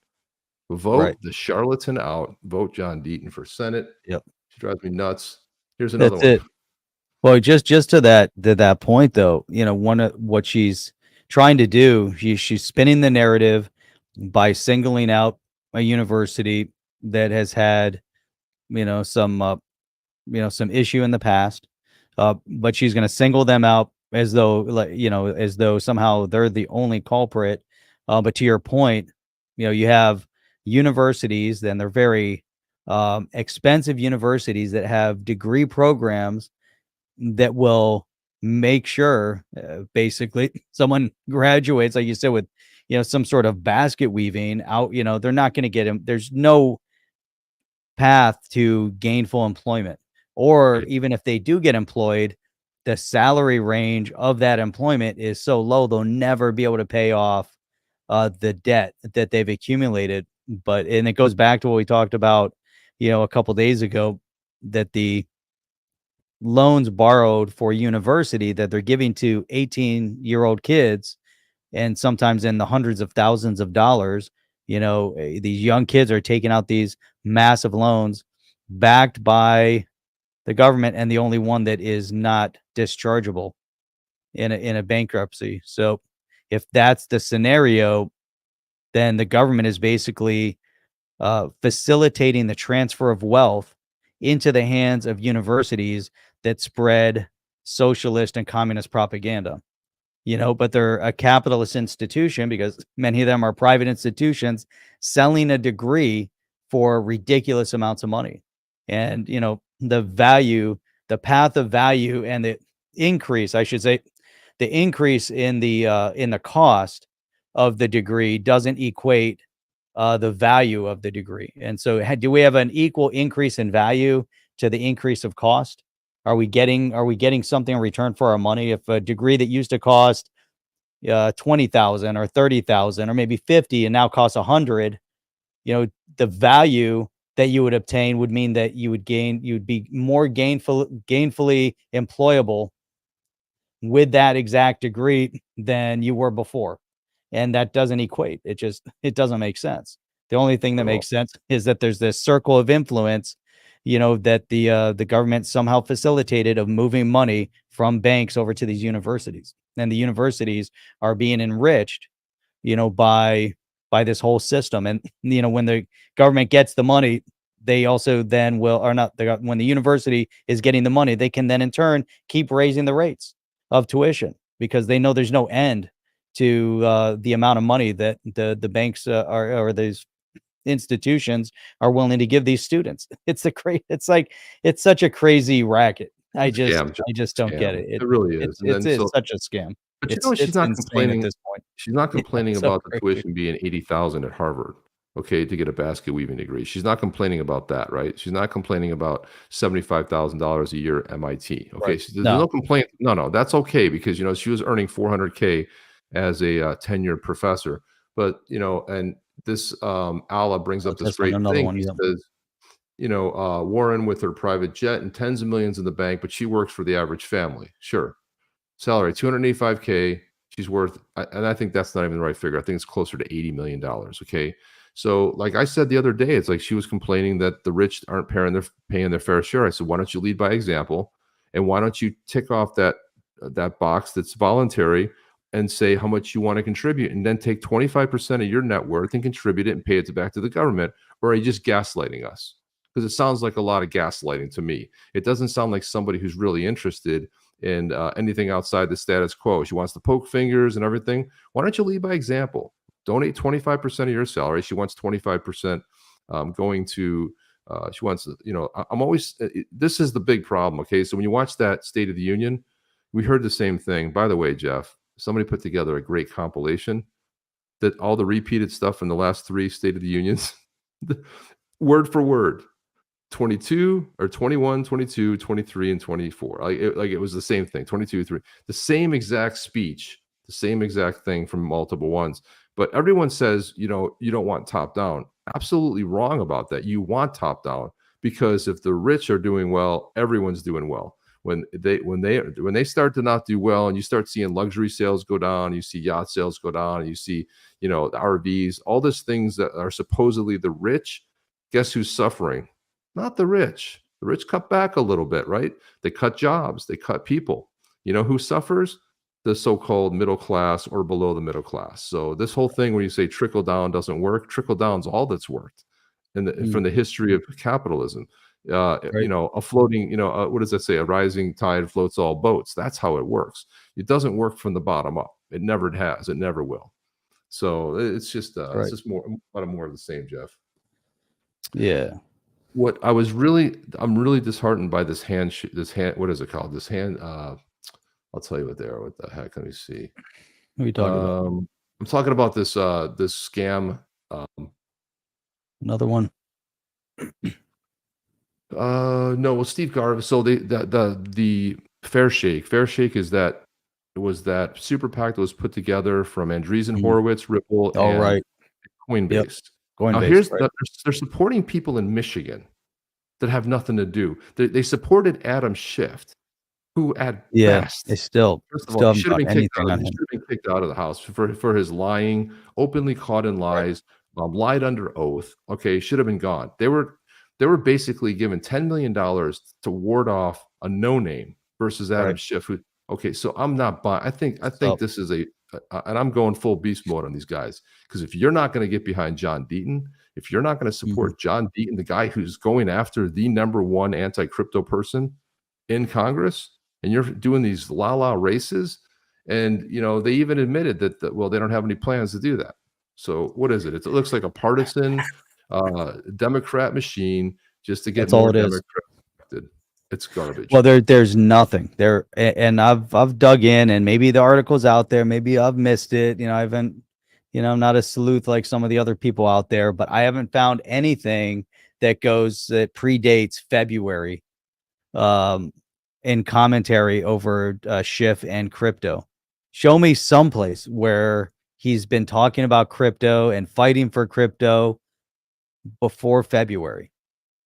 Vote the charlatan out. Vote John Deaton for Senate. Yep. She drives me nuts. Here's another one. That's it. Well, just to that point, though, one of what she's trying to do, she's spinning the narrative by singling out a university that has had, some issue in the past, but she's going to single them out as though somehow they're the only culprit. But to your point, you have universities, then they're very expensive universities that have degree programs that will make sure basically someone graduates, like you said, with some sort of basket weaving out. They're not going to get him. There's no path to gainful employment, or even if they do get employed, the salary range of that employment is so low they'll never be able to pay off the debt that they've accumulated. And it goes back to what we talked about a couple days ago, that the loans borrowed for university that they're giving to 18-year-old kids, and sometimes in the hundreds of thousands of dollars, these young kids are taking out these massive loans backed by the government, and the only one that is not dischargeable in a bankruptcy. So if that's the scenario, then the government is basically facilitating the transfer of wealth into the hands of universities that spread socialist and communist propaganda. But they're a capitalist institution because many of them are private institutions selling a degree for ridiculous amounts of money. And, the path of value and the increase, I should say, the increase in the cost of the degree doesn't equate the value of the degree. And so do we have an equal increase in value to the increase of cost? Are we getting something in return for our money? If a degree that used to cost 20,000 or 30,000 or maybe 50 and now costs 100, the value that you would obtain would mean that you'd be more gainfully employable with that exact degree than you were before. And that doesn't equate. It doesn't make sense. The only thing that makes sense is that there's this circle of influence, that the government somehow facilitated of moving money from banks over to these universities. And the universities are being enriched, by this whole system. And, when the government gets the money, they also then when the university is getting the money, they can then in turn keep raising the rates of tuition because they know there's no end to the amount of money that the banks or these institutions are willing to give these students. It's such a crazy racket. I just don't get it. It really is. It's such a scam. But She's not complaining at this point. She's not complaining about the tuition being $80,000 at Harvard, okay, to get a basket weaving degree. She's not complaining about that, right? She's not complaining about $75,000 a year at MIT. Okay, Right. there's no complaint. No, that's okay because she was earning $400K as a tenured professor. But and this Allah brings up this great thing. He says, Warren with her private jet and tens of millions in the bank, but she works for the average family. Sure. Salary, $285K. She's worth, and I think that's not even the right figure. I think it's closer to $80 million. Okay. So like I said the other day, it's like she was complaining that the rich aren't paying their fair share. I said, why don't you lead by example? And why don't you tick off that box that's voluntary and say how much you want to contribute, and then take 25% of your net worth and contribute it and pay it back to the government? Or are you just gaslighting us? Because it sounds like a lot of gaslighting to me. It doesn't sound like somebody who's really interested in anything outside the status quo. She wants to poke fingers and everything. Why don't you lead by example? Donate 25% of your salary. She wants 25% going to, she wants, I'm always, this is the big problem. Okay. So when you watch that State of the Union, we heard the same thing. By the way, Jeff, somebody put together a great compilation that all the repeated stuff in the last 3 State of the Unions, word for word, 22 or 21, 22, 23, and 24. Like it was the same thing, 22, 3, the same exact speech, the same exact thing from multiple ones. But everyone says, you don't want top down. Absolutely wrong about that. You want top down because if the rich are doing well, everyone's doing well. When they start to not do well, and you start seeing luxury sales go down, you see yacht sales go down, and you see, the RVs, all these things that are supposedly the rich, guess who's suffering? Not the rich. The rich cut back a little bit, right? They cut jobs, they cut people. Who suffers? The so-called middle class or below the middle class. So this whole thing where you say trickle down doesn't work, trickle down's all that's worked from the history of capitalism. Right. A floating, what does that say? A rising tide floats all boats. That's how it works. It doesn't work from the bottom up. It never has. It never will. So it's just it's just a lot more of the same, Jeff. Yeah. I'm really disheartened by this hand. What is it called? This hand. I'll tell you what the heck. Let me see. What are you talking about? I'm talking about this scam. Another one. No, well, Steve Garvey. So the Fair Shake is that it was that super PAC that was put together from Andreessen Horowitz, Ripple, and Coinbase. Yep. Coinbase. Now they're supporting people in Michigan that have nothing to do. They supported Adam Schiff, who at best, they still should have been kicked out of the house for his lying, openly caught in lies, lied under oath. Okay, should have been gone. They were basically given $10 million to ward off a no-name versus Adam Schiff. So I'm not buying. I think this is and I'm going full beast mode on these guys, because if you're not going to get behind John Deaton, If you're not going to support John Deaton, the guy who's going after the #1 anti-crypto person in Congress, and you're doing these la-la races, and they even admitted that well, they don't have any plans to do that. So what is it? It looks like a partisan Democrat machine just to get That's all more it is. Democrats elected. It's garbage. Well, there's nothing there, and I've dug in, and maybe the article's out there, maybe I've missed it. I haven't, I'm not a sleuth like some of the other people out there, but I haven't found anything that predates February, in commentary over Schiff and crypto. Show me someplace where he's been talking about crypto and fighting for crypto before February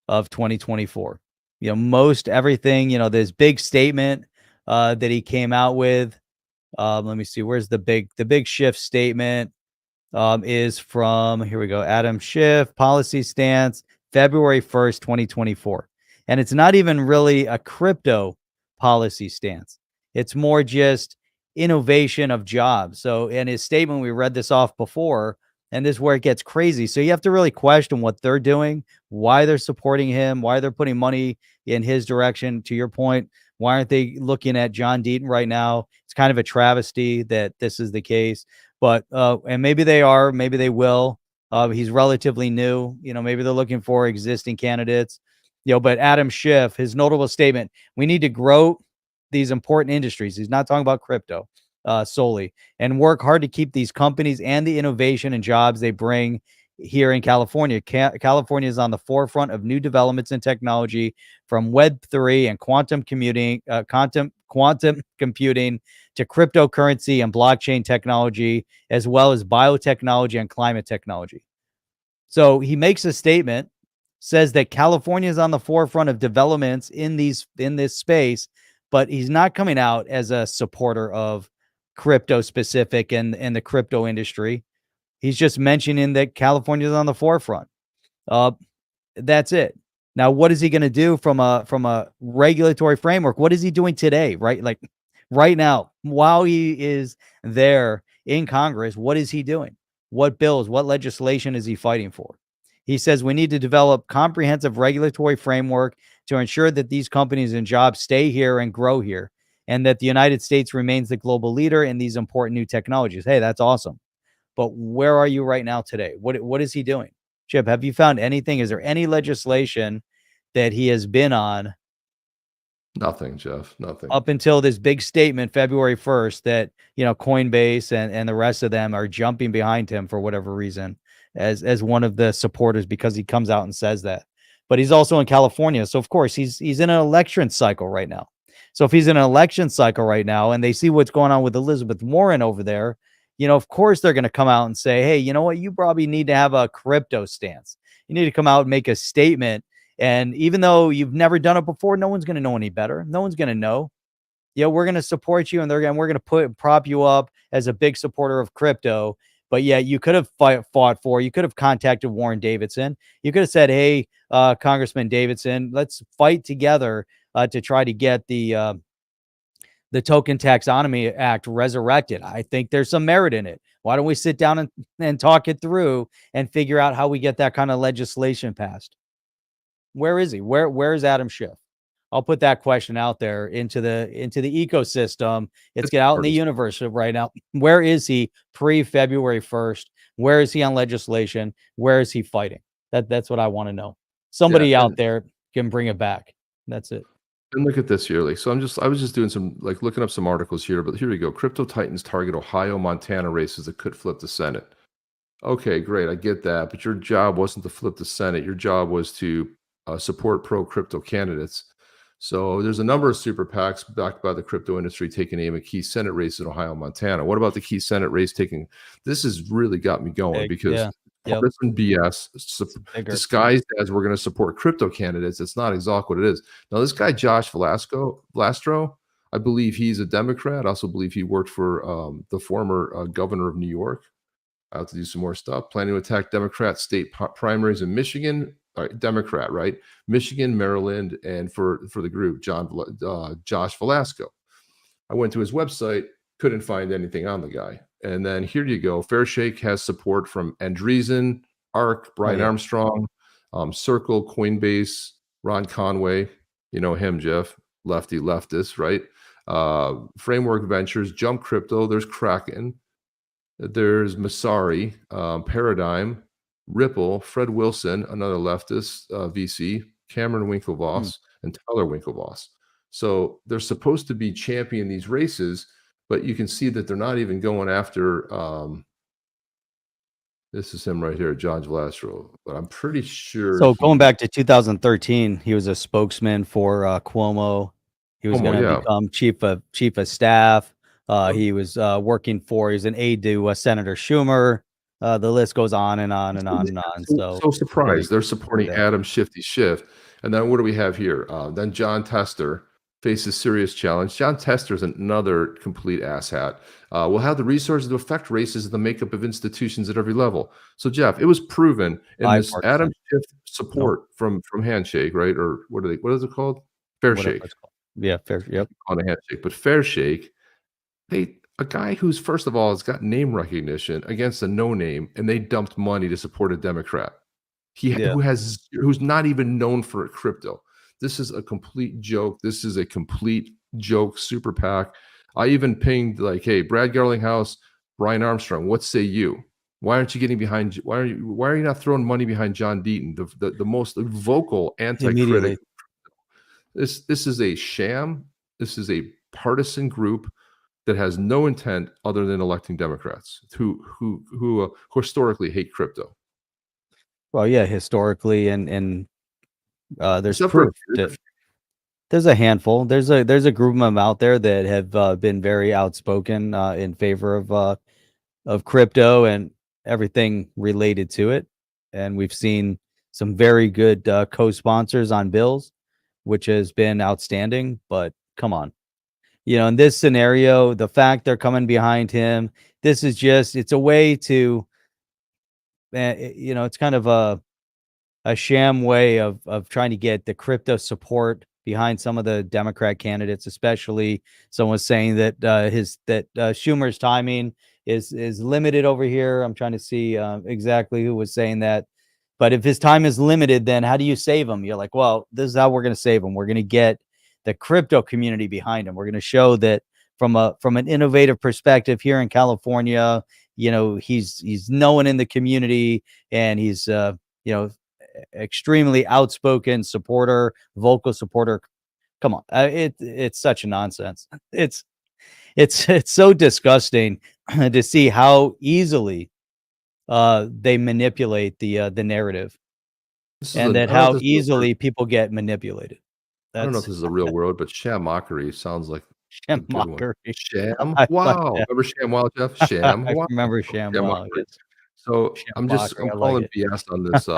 of 2024. Most everything, this big statement that he came out with. Let me see, where's the big Schiff statement is from, here we go, Adam Schiff, policy stance, February 1st, 2024. And it's not even really a crypto policy stance. It's more just innovation of jobs. So in his statement, we read this off before, and this is where it gets crazy. So you have to really question what they're doing, why they're supporting him, why they're putting money in his direction. To your point, why aren't they looking at John Deaton right now? It's kind of a travesty that this is the case, but and maybe they are, maybe they will. He's relatively new. Maybe they're looking for existing candidates. But Adam Schiff, his notable statement: we need to grow these important industries. He's not talking about crypto solely, and work hard to keep these companies and the innovation and jobs they bring here in California. California is on the forefront of new developments in technology, from Web3 and quantum computing to cryptocurrency and blockchain technology, as well as biotechnology and climate technology. So he makes a statement, says that California is on the forefront of developments in this space, but he's not coming out as a supporter of crypto specific and the crypto industry. He's just mentioning that California is on the forefront. That's it. Now, what is he going to do from a regulatory framework? What is he doing today? Right? Like right now, while he is there in Congress, what is he doing? What bills, what legislation is he fighting for? He says we need to develop comprehensive regulatory framework to ensure that these companies and jobs stay here and grow here, and that the United States remains the global leader in these important new technologies. Hey, that's awesome. But where are you right now today? What is he doing? Chip, have you found anything? Is there any legislation that he has been on? Nothing, Jeff. Nothing. Up until this big statement, February 1st, that, Coinbase and the rest of them are jumping behind him for whatever reason as one of the supporters, because he comes out and says that. But he's also in California. So, of course, he's in an election cycle right now. So if he's in an election cycle right now and they see what's going on with Elizabeth Warren over there, of course they're going to come out and say, hey, you know what? You probably need to have a crypto stance. You need to come out and make a statement. And even though you've never done it before, no one's going to know any better. No one's going to know. We're going to support you, and we're going to prop you up as a big supporter of crypto. But yeah, you could have you could have contacted Warren Davidson. You could have said, hey, Congressman Davidson, let's fight together to try to get the Token Taxonomy Act resurrected. I think there's some merit in it. Why don't we sit down and talk it through and figure out how we get that kind of legislation passed? Where is he? Where is Adam Schiff? I'll put that question out there into the ecosystem. It's out in the universe right now. Where is he pre-February 1st? Where is he on legislation? Where is he fighting? That's what I want to know. Somebody out there can bring it back. That's it. And look at this here. I was just doing some looking up some articles here, but here we go. Crypto titans target Ohio, Montana races that could flip the Senate. Okay, great. I get that. But your job wasn't to flip the Senate. Your job was to support pro-crypto candidates. So there's a number of super PACs backed by the crypto industry taking aim at key Senate races in Ohio and Montana. What about the key Senate race taking? This has really got me going because partisan BS disguised as we're going to support crypto candidates. That's not exactly what it is. Now, this guy, Josh Velastro, I believe he's a Democrat. I also believe he worked for the former governor of New York. I have to do some more stuff. Planning to attack Democrat state primaries in Michigan. Democrat, right? Michigan, Maryland, and for the group, Josh Velasco. I went to his website, couldn't find anything on the guy. And then here you go. Fair Shake has support from Andreessen, ARK, Brian yeah. Armstrong, Circle, Coinbase, Ron Conway, you know him, Jeff, lefty leftist, right? Framework Ventures, Jump Crypto, there's Kraken, there's Masari, Paradigm, Ripple, Fred Wilson, another leftist VC, Cameron Winklevoss, and Tyler Winklevoss. So they're supposed to be championing these races, but you can see that they're not even going after. This is him right here, John Vlastro. But I'm pretty sure. So going back to 2013, he was a spokesman for Cuomo. He was going to become chief of staff. He was working for. He's an aide to Senator Schumer. The list goes on and on and on and on. So surprised they're supporting Adam Shifty Schiff. And then what do we have here? Then John Tester faces serious challenge. John Tester is another complete asshat. Will have the resources to affect races and the makeup of institutions at every level. So Jeff, it was proven in this Adam Schiff support from Handshake, right? Or what is it called? Fair Shake. Yeah, fair. Yep. On a Handshake, but Fair Shake. A guy who's, first of all, has got name recognition against a no name, and they dumped money to support a Democrat. Who's not even known for crypto. This is a complete joke. This is a complete joke. Super PAC. I even pinged like, hey, Brad Garlinghouse, Brian Armstrong, what say you? Why aren't you getting behind? Why are you not throwing money behind John Deaton, the most vocal anti-critic? This is a sham. This is a partisan group that has no intent other than electing Democrats who historically hate crypto. Well, yeah, historically, and there's proof. There's a handful. There's a group of them out there that have been very outspoken in favor of crypto and everything related to it. And we've seen some very good co-sponsors on bills, which has been outstanding. But come on, in this scenario, the fact they're coming behind him, this is it's a way to, it's kind of a sham way of trying to get the crypto support behind some of the Democrat candidates, especially someone was saying that Schumer's timing is limited over here. I'm trying to see exactly who was saying that. But if his time is limited, then how do you save him? You're like, well, this is how we're going to save him. We're going to get the crypto community behind him. We're going to show that from an innovative perspective here in California, he's known in the community, and he's extremely outspoken supporter, vocal supporter. Come on, it's such a nonsense. It's so disgusting to see how easily they manipulate the narrative, and how easily people get manipulated. I don't know if this is the real world, but sham mockery sounds like sham mockery. Sham wow. Remember Sham Wow, Jeff? Sham wow. I remember Sham Wow. So I'm calling BS on this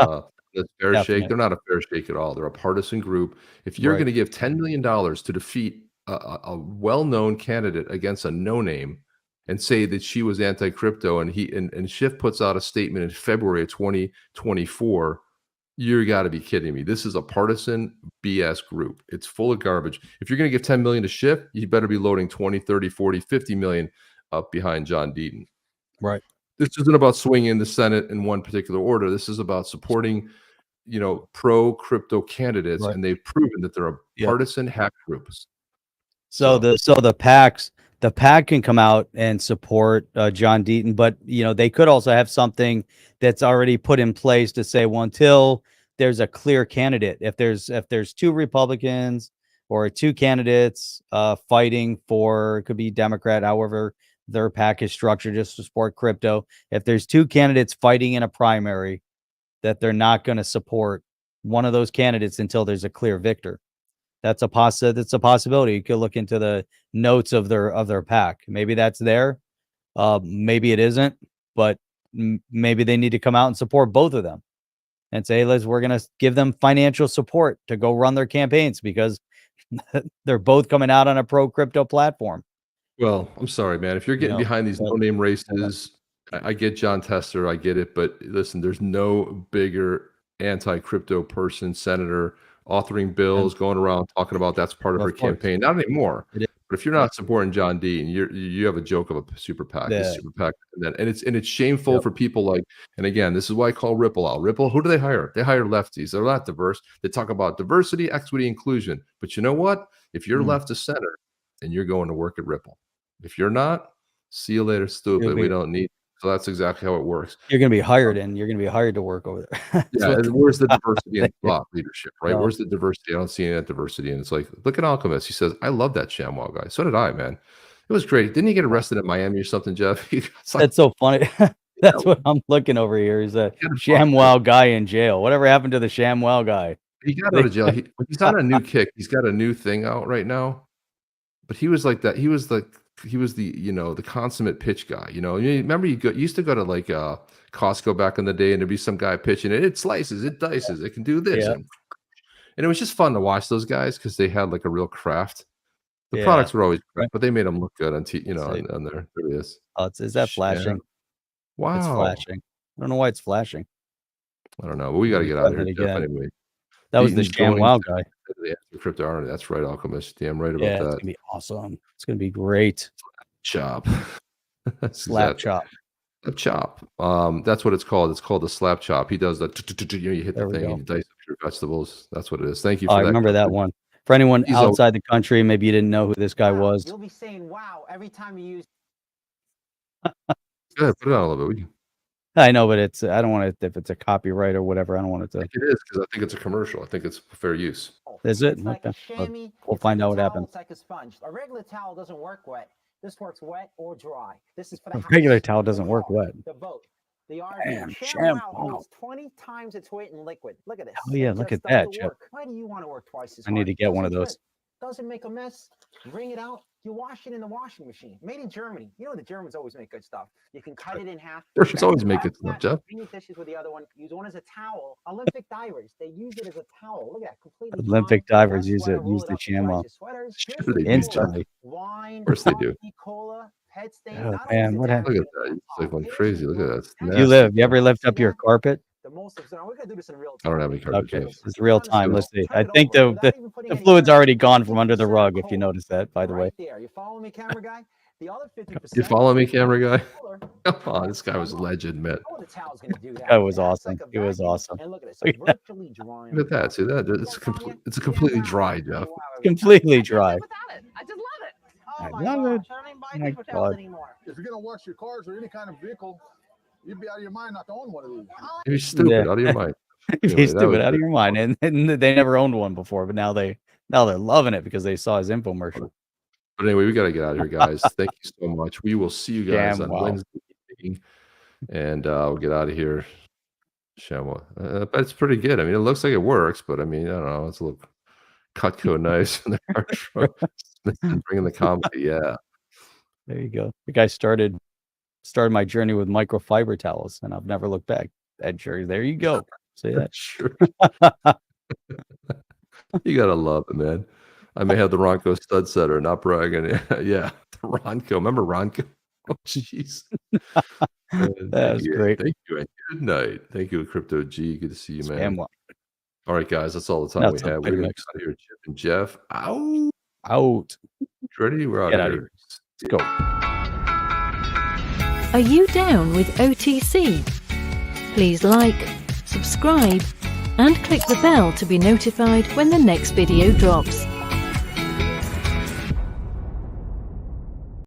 this Fair Shake. They're not a fair shake at all. They're a partisan group. If you're going to give $10 million to defeat a well-known candidate against a no-name and say that she was anti-crypto, and Schiff puts out a statement in February of 2024, you got to be kidding me. This is a partisan BS group. It's full of garbage. If you're going to give 10 million to Schiff, you better be loading 20, 30, 40, 50 million up behind John Deaton. Right. This isn't about swinging the Senate in one particular order. This is about supporting, pro crypto candidates, and they've proven that they're a partisan hack group. So the PAC can come out and support John Deaton, but they could also have something that's already put in place to say, well, until there's a clear candidate, if there's two Republicans or two candidates fighting for, it could be Democrat, however their PAC is structured, just to support crypto. If there's two candidates fighting in a primary, that they're not going to support one of those candidates until there's a clear victor. That's a possibility. You could look into the notes of their PAC. Maybe that's there. Maybe it isn't, but maybe they need to come out and support both of them and say, hey, we're going to give them financial support to go run their campaigns because they're both coming out on a pro crypto platform. Well, I'm sorry, man. If you're getting behind these no-name races, I get John Tester, I get it, but listen, there's no bigger anti-crypto person, senator, authoring bills, going around talking about that's part of her campaign. Not anymore. But if you're not supporting John Dean, you have a joke of a super PAC. Yeah. This super PAC, and it's shameful for people like. And again, this is why I call Ripple out. Ripple, who do they hire? They hire lefties. They're not diverse. They talk about diversity, equity, inclusion. But you know what? If you're left to center, and you're going to work at Ripple. If you're not, see you later, stupid. We don't need. So that's exactly how it works. You're going to be hired, and you're going to be hired to work over there. Yeah, where's the diversity in thought leadership, right? Where's the diversity? I don't see any of that diversity. And it's like, look at Alchemist. He says, I love that ShamWow guy. So did I, man. It was great. Didn't he get arrested in Miami or something, Jeff? That's so funny. That's what I'm looking over here. Is a ShamWow guy in jail. Whatever happened to the ShamWow guy? He got out of jail. He's on a new kick. He's got a new thing out right now. But he was like that. He was the the consummate pitch guy. You remember you used to go to like Costco back in the day, and there'd be some guy pitching it. It slices, it dices, it can do this, and it was just fun to watch those guys because they had like a real craft. The products were always crap, but they made them look good on on there. There it is. Oh, is that flashing? Wow, it's flashing. I don't know why it's flashing. I don't know, but we got to get out of here. Anyway, that was the ShamWow guy. Crypto R&D. That's right, Alchemist. Damn right about that. It's gonna be awesome. It's gonna be great. Chop. Slap chop. A chop. That's what it's called. It's called the slap chop. He does that. You hit the thing and you dice up your vegetables. That's what it is. Thank you for that. I remember that one. For anyone outside the country, maybe you didn't know who this guy was. You'll be saying wow every time you use. Go ahead, put it on a little bit. I know, but I don't want it if it's a copyright or whatever. I don't want it to. I think it is because I think it's a commercial. I think it's fair use. Is it? Like okay. We'll find out what happens. It's like a sponge. A regular towel doesn't work wet. This works wet or dry. This is for the a regular towel doesn't work wet. The boat. The RV. ShamWow holds 20 times its weight in liquid. Look at this. Oh yeah, look at that, Jeff. Why do you want to work twice as hard? I need to get one of those. Doesn't make a mess. Bring it out. You wash it in the washing machine. Made in Germany. You know the Germans always make good stuff. You can cut it in half. Russians always make good stuff, Jeff. Clean dishes with the other one. Use one as a towel. Olympic divers. They use it as a towel. Look at that. Completely. Olympic divers use the ShamWow. Instantly. Wine. Of course they do. Cola. Head stain. Oh man, what happened? Look at that. It's like going crazy. Look at that. You ever lift up your carpet? We're gonna do this in real time. I don't have any carpet. Okay, it's real time. Let's see. I think the fluid's already gone from under the rug. If you notice that, by the way. You follow me, camera guy? The other 50%. You follow me, camera guy? Come on, this guy was a legend, man. That was awesome. It was awesome. And look at this. Virtually dry. Look at that. See that? It's completely dry, Jeff. Completely dry. I just love it. I love it. I don't even buy hotels anymore. If you're gonna wash your cars or any kind of vehicle, you'd be out of your mind not to own one of these. You're stupid, out of your mind. You're stupid, out of your mind. And they never owned one before, but now they're loving it because they saw his infomercial. But anyway, we got to get out of here, guys. Thank you so much. We will see you guys on Wednesday evening, and we'll get out of here. ShamWow. But it's pretty good. I mean, it looks like it works, but I mean, I don't know. It's a little Cutco nice in there. Bringing the comedy, yeah. There you go. The guy started my journey with microfiber towels, and I've never looked back. Ed Sherry, there you go. See that? Sure. You gotta love it, man. I may have the Ronco stud setter, not bragging. Yeah, the Ronco. Remember Ronco? Oh, jeez. That was great. Thank you, and good night. Thank you, Crypto G. Good to see you, man. ShamWow. All right, guys, that's all the time we have. We're gonna get out of here, Chip and Jeff. Out. Ready? We're out of here. Let's go. Are you down with OTC? Please like, subscribe, and click the bell to be notified when the next video drops.